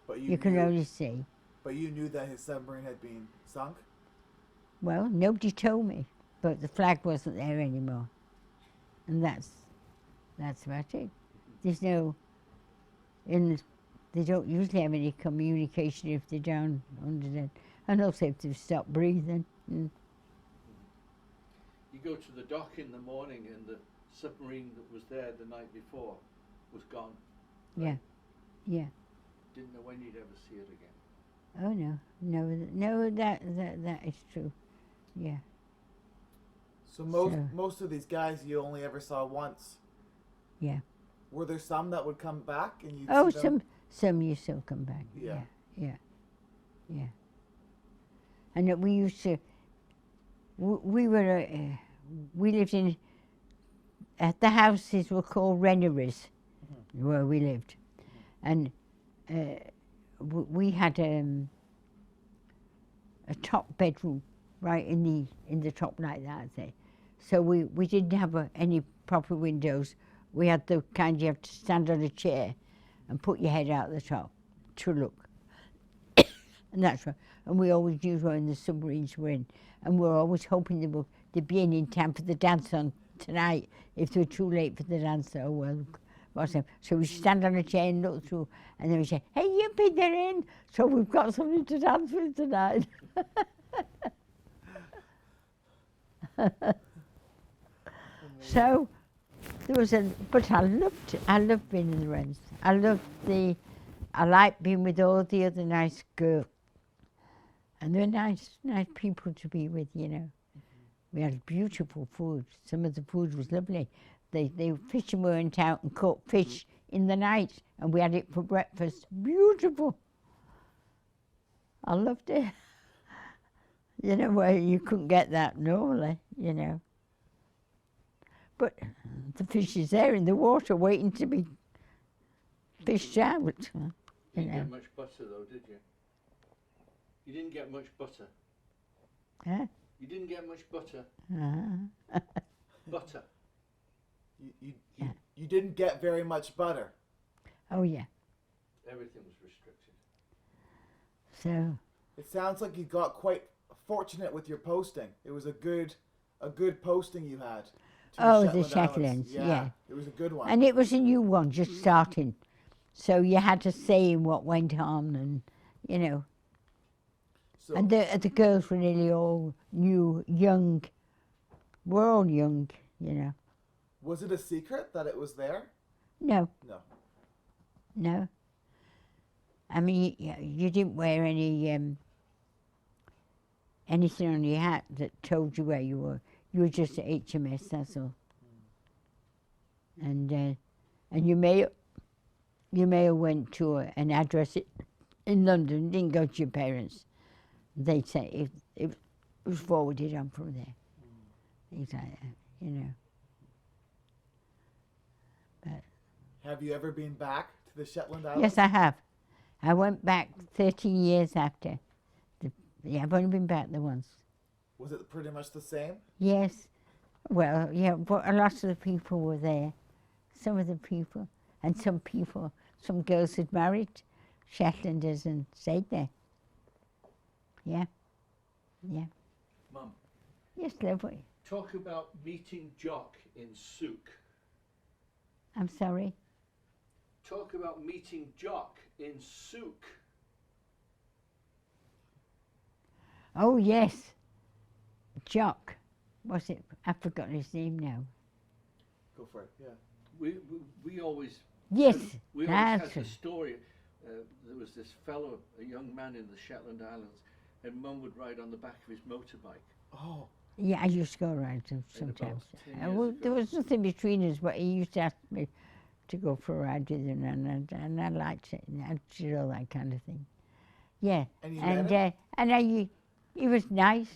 Speaker 1: But
Speaker 2: you can
Speaker 1: knew,
Speaker 2: only say.
Speaker 1: But you knew that his submarine had been sunk?
Speaker 2: Well, nobody told me, but the flag wasn't there anymore. And that's about it. There's no, they don't usually have any communication if they're down under that. And also if they've stopped breathing.
Speaker 3: You go to the dock in the morning and the submarine that was there the night before was gone.
Speaker 2: Right? Yeah.
Speaker 3: Didn't know when you'd ever see it again.
Speaker 2: Oh no, that is true. Yeah.
Speaker 1: So most of these guys you only ever saw once.
Speaker 2: Yeah.
Speaker 1: Were there some that would come back and you?
Speaker 2: Oh, some used to come back.
Speaker 1: Yeah.
Speaker 2: Yeah. And we used to. We lived in. The houses were called reneries, where we lived, and we had a top bedroom right in the top like that, I'd say. So we didn't have any proper windows. We had the kind you have to stand on a chair and put your head out the top to look. And that's right. And we always knew when the submarines were in. And we were always hoping they'd be in time for the dance on tonight. If they were too late for the dance, oh well, what's that? So we stand on a chair and look through, and then we say, hey, yippee, they're in. So we've got something to dance with tonight. So there was but I loved being in the Wrens. I liked being with all the other nice girls. And they were nice people to be with, you know. We had beautiful food. Some of the food was lovely. The fishermen went out and caught fish in the night, and we had it for breakfast. Beautiful. I loved it. You know, where you couldn't get that normally, you know. But the fish is there in the water waiting to be fished out.
Speaker 3: You didn't get much butter though, did you? You didn't get much butter.
Speaker 2: Huh?
Speaker 3: You didn't get much butter. Butter.
Speaker 1: You didn't get very much butter.
Speaker 2: Oh yeah.
Speaker 3: Everything was restricted.
Speaker 2: So.
Speaker 1: It sounds like you got quite fortunate with your posting. It was a good posting you had.
Speaker 2: Oh, the Shetlands, yeah.
Speaker 1: It was a good one.
Speaker 2: And it was a new one, just starting. So you had to say what went on and, you know. So, and the girls were nearly all new, young. We're all young, you know.
Speaker 1: Was it a secret that it was there?
Speaker 2: No.
Speaker 1: No.
Speaker 2: I mean, you didn't wear anything on your hat that told you where you were. You were just at HMS, that's all. And your mail went to an address in London. Didn't go to your parents. They'd say it was forwarded on from there. Things like that, you know. But
Speaker 1: have you ever been back to the Shetland Islands?
Speaker 2: Yes, I have. I went back 13 years after. I've only been back there once.
Speaker 1: Was it pretty much the same?
Speaker 2: Yes. Well, yeah, but a lot of the people were there. Some of the people. And some girls had married Shetlanders and stayed there. Yeah.
Speaker 3: Mum.
Speaker 2: Yes, lovely.
Speaker 3: Talk about meeting Jock in Souk.
Speaker 2: I'm sorry?
Speaker 3: Talk about meeting Jock in Souk.
Speaker 2: Oh, yes. Jock. What's it? I've forgotten his name now.
Speaker 1: Go for it. Yeah.
Speaker 3: We always
Speaker 2: Yes,
Speaker 3: we always
Speaker 2: that's
Speaker 3: had
Speaker 2: it.
Speaker 3: the story. There was this fellow, a young man in the Shetland Islands, and Mum would ride on the back of his motorbike.
Speaker 1: Oh.
Speaker 2: Yeah, I used to go around
Speaker 3: And
Speaker 2: sometimes.
Speaker 3: about 10 years
Speaker 2: Well,
Speaker 3: ago.
Speaker 2: there was nothing between us, but he used to ask me to go for a ride with him, and I liked it. And I did all that kind of thing. Yeah,
Speaker 1: And you met him?
Speaker 2: he was nice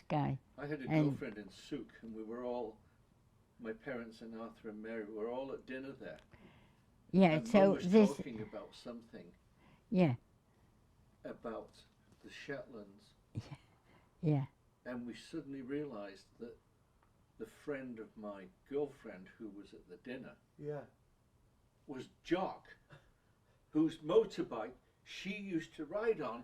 Speaker 2: guy.
Speaker 3: I had a
Speaker 2: And-
Speaker 3: girlfriend in Souk, and we were all, my parents and Arthur and Mary were all at dinner there.
Speaker 2: Yeah,
Speaker 3: And Mum
Speaker 2: so
Speaker 3: was
Speaker 2: this,
Speaker 3: talking about something
Speaker 2: yeah,
Speaker 3: about the Shetlands,
Speaker 2: yeah,
Speaker 3: and we suddenly realised that the friend of my girlfriend who was at the dinner
Speaker 1: Yeah.
Speaker 3: was Jock, whose motorbike she used to ride on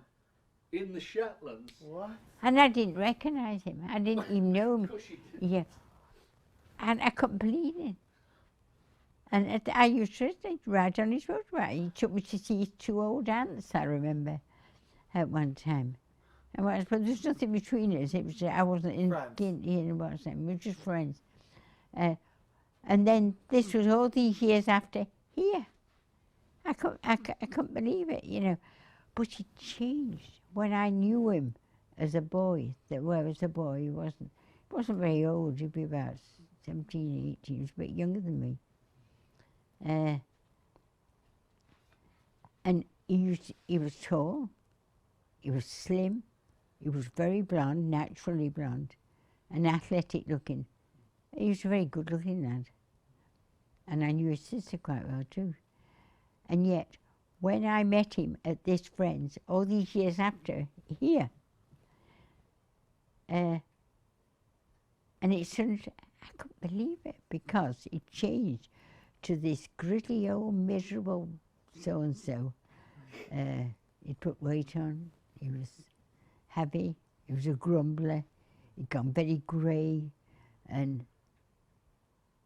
Speaker 3: in the Shetlands.
Speaker 1: What?
Speaker 2: and I didn't recognise him. I didn't even know him.
Speaker 3: Of course she did.
Speaker 2: Yeah, and I couldn't believe it. And I used to ride on his motorbike. He took me to see his two old aunts, I remember, at one time. But there's nothing between us. It was I wasn't in
Speaker 1: Friends.
Speaker 2: in what's name. We were just friends. And then this was all these years after here. I couldn't believe it, you know. But he changed when I knew him as a boy. As a boy, he wasn't very old. He'd be about 17, 18. He was a bit younger than me. And he was tall. He was slim. He was very blonde, naturally blonde, and athletic looking. He was a very good looking lad. And I knew his sister quite well too. And yet, when I met him at this friend's, all these years after, here, and it suddenly, I couldn't believe it because it changed to this gritty old miserable so-and-so. He put weight on, he was heavy, he was a grumbler, he'd gone very grey, and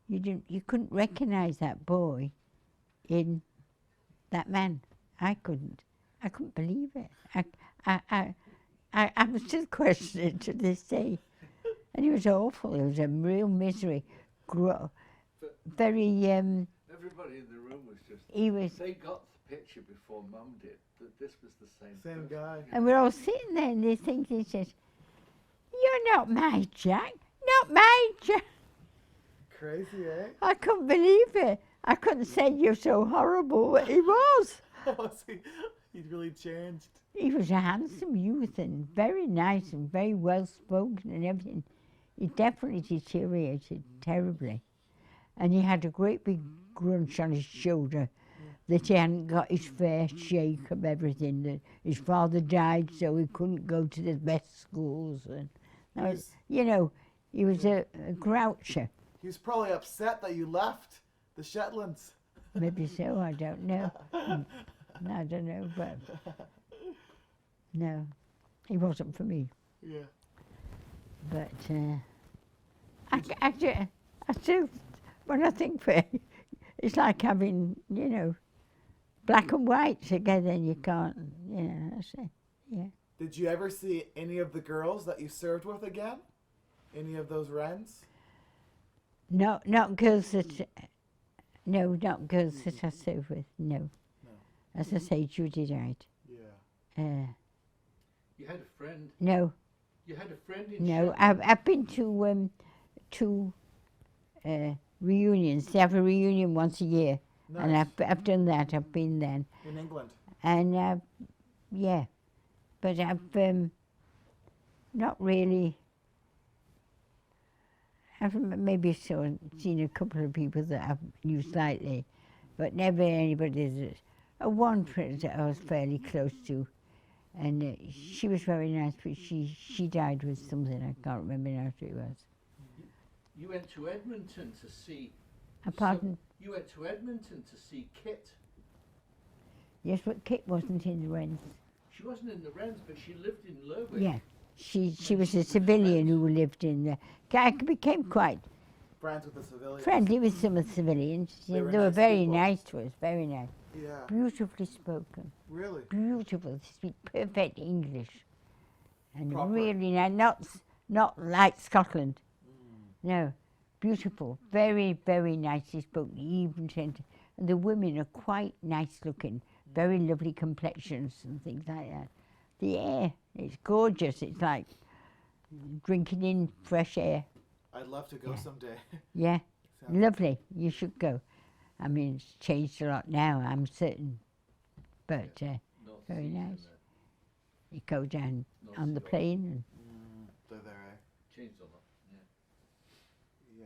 Speaker 2: you couldn't recognise that boy in that man. I couldn't believe it. I'm still questioning it to this day. And he was awful, it was a real misery. Very,
Speaker 3: Everybody in the room was just.
Speaker 2: he was,
Speaker 3: They got the picture before Mum did that this was the same.
Speaker 1: Same
Speaker 3: person.
Speaker 1: guy.
Speaker 2: and we're all sitting there and they think, he says, "You're not my Jack, not my Jack."
Speaker 1: Crazy, eh?
Speaker 2: I couldn't believe it. I couldn't say you're so horrible, but he was.
Speaker 1: He'd really changed.
Speaker 2: He was a handsome youth and very nice and very well spoken and everything. He definitely deteriorated terribly. And he had a great big grunge on his shoulder that he hadn't got his fair shake of everything. That his father died, so he couldn't go to the best schools. And you know, he was a groucher.
Speaker 1: He was probably upset that you left the Shetlands.
Speaker 2: Maybe so, I don't know. I don't know, but no, he wasn't for me.
Speaker 1: Yeah.
Speaker 2: But I still, when I think for it, it's like having, you know, black and white together and you can't, you know, that's it, yeah.
Speaker 1: Did you ever see any of the girls that you served with again? Any of those wrens?
Speaker 2: No, not girls that, no, not girls that I served with, no.
Speaker 1: No.
Speaker 2: As I say, Judy died.
Speaker 1: Yeah.
Speaker 3: You had a friend.
Speaker 2: No,
Speaker 3: You had a friend in.
Speaker 2: no,
Speaker 3: Shetland.
Speaker 2: I've been to reunions. They have a reunion once a year.
Speaker 1: Nice.
Speaker 2: And I've done that, I've been then.
Speaker 1: In England.
Speaker 2: And yeah, but I've not really. I've maybe seen a couple of people that I've knew slightly, but never anybody that. One friend that I was fairly close to, and she was very nice, but she died with something I can't remember now what it was.
Speaker 3: You went to Edmonton to see.
Speaker 2: Pardon?
Speaker 3: You went to Edmonton to see Kit.
Speaker 2: Yes, but Kit wasn't in the Wrens.
Speaker 3: She wasn't in the Wrens, but she lived in Lerwick.
Speaker 2: Yeah, she was a civilian who lived in there. I became quite
Speaker 1: Friends with the civilians.
Speaker 2: friendly with some of the civilians.
Speaker 1: They were
Speaker 2: They were
Speaker 1: nice
Speaker 2: very
Speaker 1: people.
Speaker 2: nice to us, very nice.
Speaker 1: Yeah.
Speaker 2: Beautifully spoken,
Speaker 1: Really?
Speaker 2: beautiful. They speak perfect English, and
Speaker 1: Proper.
Speaker 2: really nice. Not like Scotland, no, beautiful, very, very nicely spoken, even sent. And the women are quite nice looking, very lovely complexions and things like that. The air, it's gorgeous. It's like drinking in fresh air.
Speaker 1: I'd love to go
Speaker 2: Yeah.
Speaker 1: someday.
Speaker 2: Yeah,
Speaker 1: Sounds-
Speaker 2: lovely. You should go. I mean, it's changed a lot now, I'm certain. But
Speaker 3: North
Speaker 2: very
Speaker 3: Seas and
Speaker 2: nice. You go down
Speaker 3: North
Speaker 2: on the
Speaker 3: Sea
Speaker 2: plane
Speaker 1: They're there, eh?
Speaker 3: Changed a lot. Yeah.
Speaker 1: Yeah.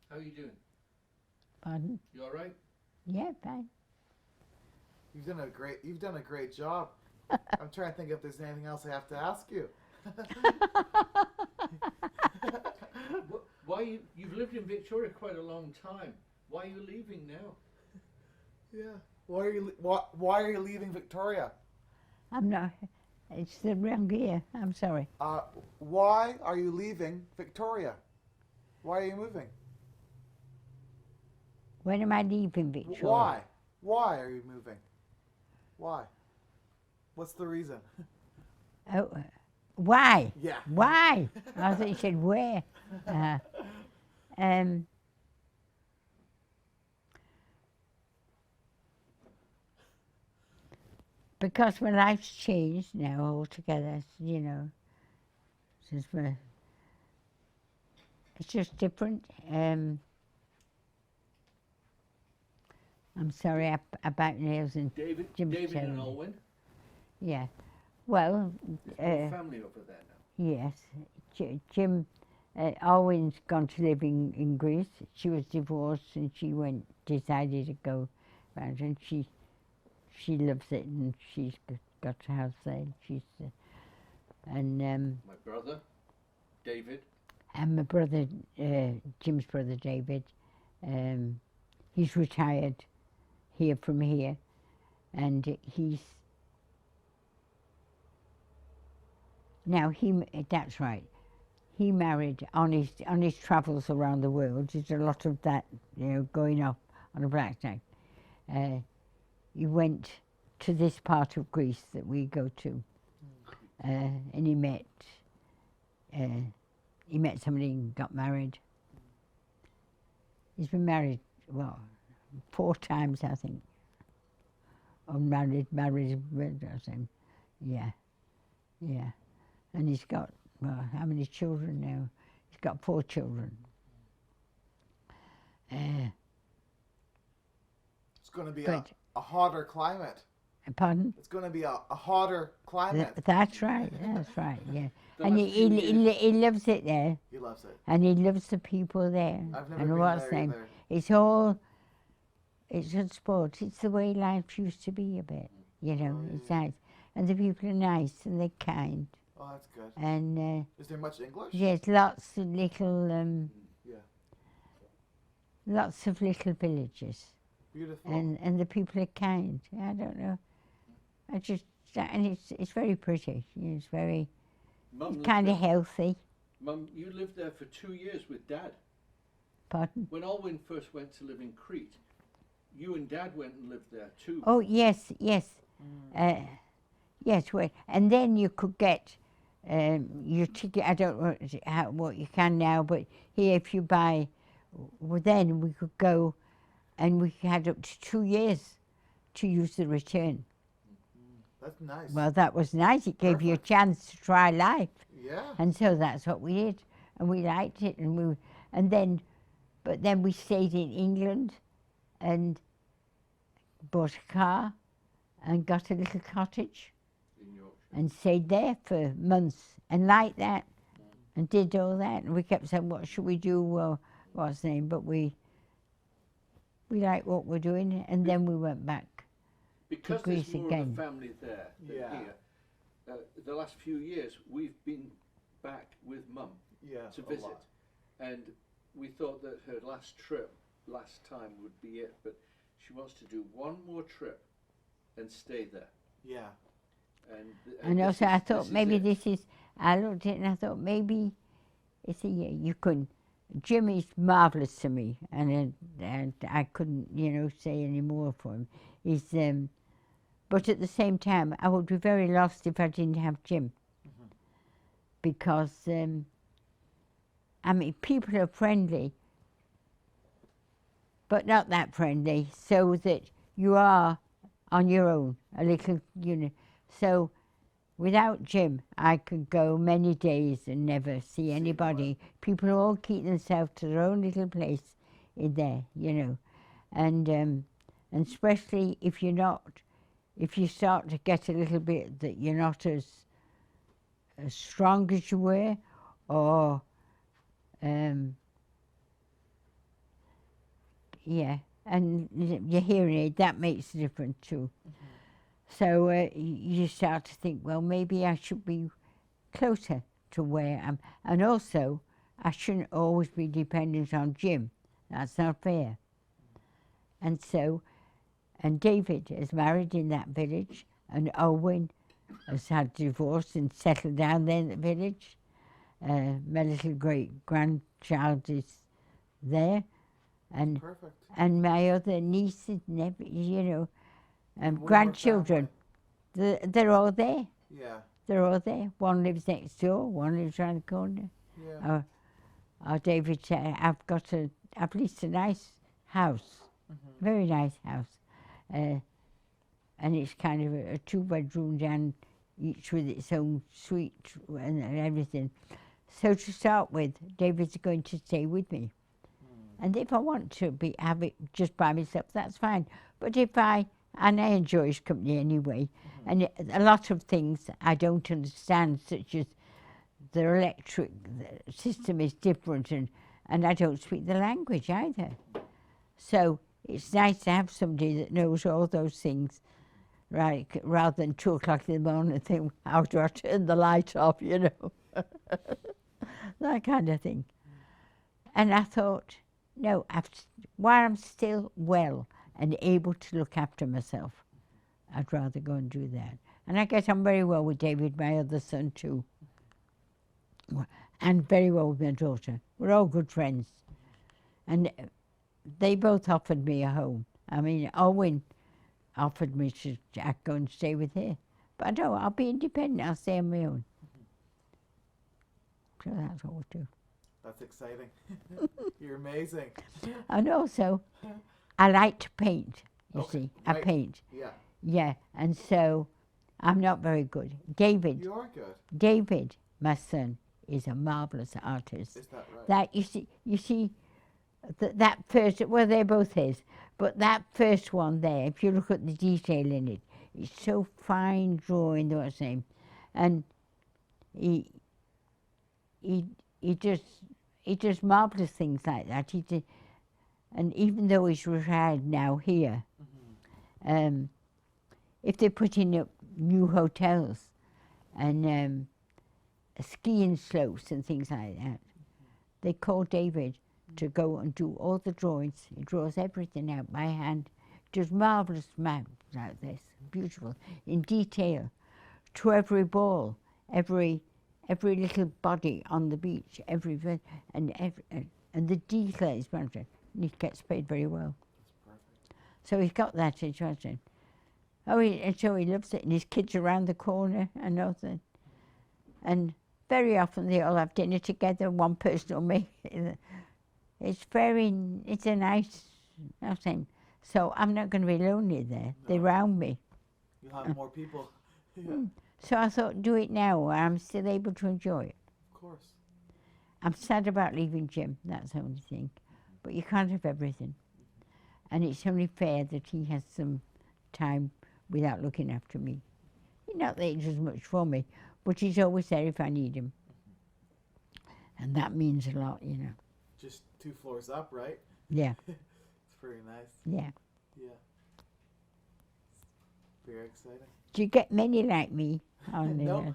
Speaker 3: How are you doing?
Speaker 2: pardon?
Speaker 3: You all right?
Speaker 2: Yeah, fine.
Speaker 1: You've done a great job. I'm trying to think if there's anything else I have to ask you.
Speaker 3: You've lived in Victoria quite a long time. Why are you leaving now?
Speaker 1: Yeah. Why are you leaving Victoria?
Speaker 2: I'm not. It's the wrong year. I'm sorry.
Speaker 1: Why are you leaving Victoria? Why are you moving?
Speaker 2: When am I leaving Victoria?
Speaker 1: Why? Why are you moving? Why? What's the reason?
Speaker 2: Oh, why?
Speaker 1: Yeah.
Speaker 2: Why? I thought you said where. Because my life's changed now altogether, you know. Since it's just different. I'm sorry about nails and
Speaker 3: David
Speaker 2: Jim's
Speaker 3: and
Speaker 2: telling me.
Speaker 3: Olwen.
Speaker 2: Yeah. Well,
Speaker 3: There's no family over there now.
Speaker 2: yes. Jim, Owen's gone to live in Greece. She was divorced and she decided to go round, and she loves it, and she's got a house there.
Speaker 3: My brother, David.
Speaker 2: And my brother, Jim's brother David, he's retired from here, and that's right. He married on his travels around the world. There's a lot of that, you know, going off on a blackjack. He went to this part of Greece that we go to, and he met somebody and got married. He's been married, 4 times, I think. Unmarried, married, I think. Yeah. And he's got, how many children now? He's got 4 children.
Speaker 1: It's going to be
Speaker 2: But-
Speaker 1: a hotter climate.
Speaker 2: Pardon?
Speaker 1: It's going to be a hotter climate.
Speaker 2: That's right, yeah.
Speaker 3: The
Speaker 2: And
Speaker 3: last few years-
Speaker 2: he loves it there,
Speaker 1: He loves it.
Speaker 2: and he loves the people there.
Speaker 1: I've never
Speaker 2: and
Speaker 1: been
Speaker 2: what's
Speaker 1: there
Speaker 2: name?
Speaker 1: either.
Speaker 2: It's good sport. It's the way life used to be a bit, you know.
Speaker 1: Oh,
Speaker 2: It's
Speaker 1: yeah.
Speaker 2: nice, and the people are nice and they're kind,
Speaker 1: Oh, that's good.
Speaker 2: and
Speaker 1: Is there much English?
Speaker 2: there's lots of little
Speaker 1: Yeah.
Speaker 2: lots of little villages,
Speaker 1: Beautiful.
Speaker 2: and the people are kind. I don't know. And it's very pretty. It's very
Speaker 3: Mum lived
Speaker 2: kind of
Speaker 3: there.
Speaker 2: healthy.
Speaker 3: Mum, you lived there for 2 years with Dad.
Speaker 2: Pardon?
Speaker 3: When Olwen first went to live in Crete, you and Dad went and lived there too.
Speaker 2: Oh yes. Yes. Well, and then you could get your ticket. I don't know what you can now, but here if you buy, then we could go, and we had up to 2 years to use the return.
Speaker 1: That's nice.
Speaker 2: Well, that was nice. It gave you a
Speaker 1: Perfect.
Speaker 2: chance to try life,
Speaker 1: Yeah.
Speaker 2: and so that's what we did, and we liked it, but then we stayed in England, and bought a car, and got a little cottage,
Speaker 3: In Yorkshire.
Speaker 2: and stayed there for months, and liked that, and did all that, and we kept saying, what should we do, what's the name, but we like what we're doing, and then we went back.
Speaker 3: Because
Speaker 2: Greece
Speaker 3: there's more
Speaker 2: again.
Speaker 3: of a family there than
Speaker 1: Yeah.
Speaker 3: here, the last few years we've been back with Mum
Speaker 1: Yeah.
Speaker 3: to
Speaker 1: a
Speaker 3: visit.
Speaker 1: lot.
Speaker 3: And we thought that her last trip, last time would be it, but she wants to do one more trip and stay there.
Speaker 1: Yeah.
Speaker 2: And
Speaker 3: this
Speaker 2: also,
Speaker 3: is-
Speaker 2: I
Speaker 3: this
Speaker 2: thought
Speaker 3: is
Speaker 2: maybe
Speaker 3: it.
Speaker 2: I looked at it and I thought maybe it's a year. You couldn't. Jimmy's marvellous to me, and I couldn't, say any more for him. But at the same time, I would be very lost if I didn't have Jim, because I mean, people are friendly, but not that friendly, so that you are on your own, a little, you know. So without Jim, I could go many days and never see anybody. People all keep themselves to their own little place in there, you know. And especially if you start to get a little bit that you're not as strong as you were, or yeah, and your hearing aid, that makes a difference too. So you start to think, well, maybe I should be closer to where I'm, and also I shouldn't always be dependent on Jim. That's not fair. And so, and David is married in that village, and Owen has had divorce and settled down there in the village. My little great grandchild is there, and
Speaker 1: Perfect.
Speaker 2: and my other nieces, nephews, you know,
Speaker 1: One more
Speaker 2: grandchildren,
Speaker 1: family.
Speaker 2: they're all there.
Speaker 1: Yeah.
Speaker 2: They're all there. One lives next door, one lives around the corner.
Speaker 1: Yeah.
Speaker 2: David said, I've got at least a nice house, very nice house. And it's kind of a 2-bedroom down, each with its own suite and everything. So to start with, David's going to stay with me. And if I want to have it just by myself, that's fine. But and I enjoy his company anyway. And a lot of things I don't understand, such as the electric system is different, and I don't speak the language either. So it's nice to have somebody that knows all those things, right? Rather than 2 o'clock in the morning and think, how do I turn the light off, you know? That kind of thing. And I thought, no, while I'm still well and able to look after myself, I'd rather go and do that. And I get on very well with David, my other son, too. And very well with my daughter. We're all good friends. And they both offered me a home. I mean, Owen offered me to go and stay with her. But no, I'll be independent. I'll stay on my own. So that's what we'll do.
Speaker 1: That's exciting. You're amazing.
Speaker 2: And also, I like to paint, you
Speaker 1: Okay,
Speaker 2: see. I
Speaker 1: right.
Speaker 2: paint.
Speaker 1: Yeah.
Speaker 2: Yeah, and so I'm not very good. David,
Speaker 1: You are good.
Speaker 2: my son, is a marvelous artist.
Speaker 1: Is that right?
Speaker 2: That you see, that first. Well, they're both his, but that first one there. If you look at the detail in it, it's so fine drawing. What's his name, and he does marvelous things like that. And even though he's retired now here, if they're putting up new hotels and skiing slopes and things like that, they call David to go and do all the drawings. He draws everything out by hand, does marvellous maps like this, beautiful, in detail, to every ball, every little body on the beach, and the detail is wonderful. And he gets paid very well.
Speaker 1: That's perfect.
Speaker 2: So he's got that situation. And so he loves it, and his kids around the corner and all that. And very often they all have dinner together, one person will make it. It's a nice thing. So I'm not going to be lonely there.
Speaker 1: No.
Speaker 2: They're around me.
Speaker 1: You'll have more people. Yeah.
Speaker 2: So I thought, do it now where I'm still able to enjoy it.
Speaker 1: Of course.
Speaker 2: I'm sad about leaving Jim, that's the only thing. But you can't have everything. And it's only fair that he has some time without looking after me. Not that he does much for me, but he's always there if I need him. And that means a lot, you know.
Speaker 1: Just 2 floors up, right?
Speaker 2: Yeah,
Speaker 1: It's very nice.
Speaker 2: yeah.
Speaker 1: Yeah. Very exciting.
Speaker 2: Do you get many like me on the
Speaker 1: No.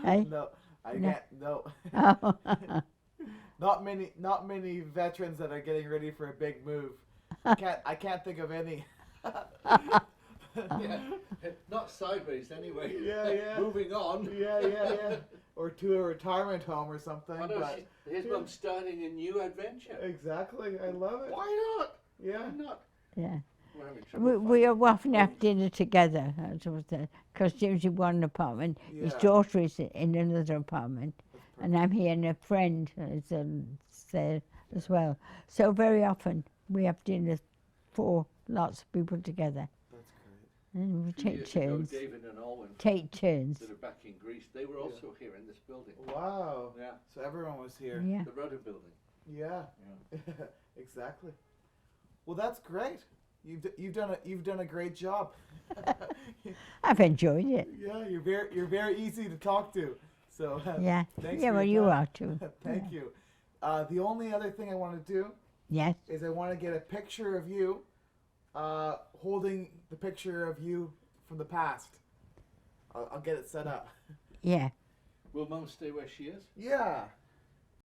Speaker 2: Hey?
Speaker 1: No, I
Speaker 2: No.
Speaker 1: can't. No.
Speaker 2: Oh.
Speaker 1: Not many veterans that are getting ready for a big move. I can't think of any.
Speaker 3: Yeah, not sideways anyway.
Speaker 1: Yeah, yeah.
Speaker 3: Moving on.
Speaker 1: Yeah. Or to a retirement home or something.
Speaker 3: I know,
Speaker 1: But
Speaker 3: his mum's starting a new adventure.
Speaker 1: exactly, I love it.
Speaker 3: Why not?
Speaker 1: Yeah.
Speaker 3: Why not?
Speaker 2: Yeah.
Speaker 3: We're having trouble
Speaker 2: We often have dinner together because Jim's in one apartment. His
Speaker 1: Yeah.
Speaker 2: daughter is in another apartment.
Speaker 1: That's
Speaker 2: and I'm here, and a friend is there as well. So very often we have dinner for lots of people together,
Speaker 1: That's great.
Speaker 2: and we
Speaker 3: 2
Speaker 2: take
Speaker 3: years ago,
Speaker 2: turns.
Speaker 3: David and Alwyn,
Speaker 2: Take turns.
Speaker 3: that are back in Greece, they were also here in this building.
Speaker 1: Wow.
Speaker 3: Yeah,
Speaker 1: So everyone was here.
Speaker 2: Yeah.
Speaker 3: the Rutter building.
Speaker 1: Yeah. Exactly. Well, that's great. You've done a great job.
Speaker 2: I've enjoyed it.
Speaker 1: Yeah, you're very easy to talk to. So
Speaker 2: Yeah.
Speaker 1: thanks
Speaker 2: Yeah.
Speaker 1: for
Speaker 2: Well,
Speaker 1: your
Speaker 2: you
Speaker 1: time.
Speaker 2: are too.
Speaker 1: Thank you. The only other thing I want to do
Speaker 2: Yes.
Speaker 1: is I want to get a picture of you, holding the picture of you from the past. I'll get it set up.
Speaker 2: Yeah.
Speaker 3: Will Mum stay where she is?
Speaker 1: Yeah.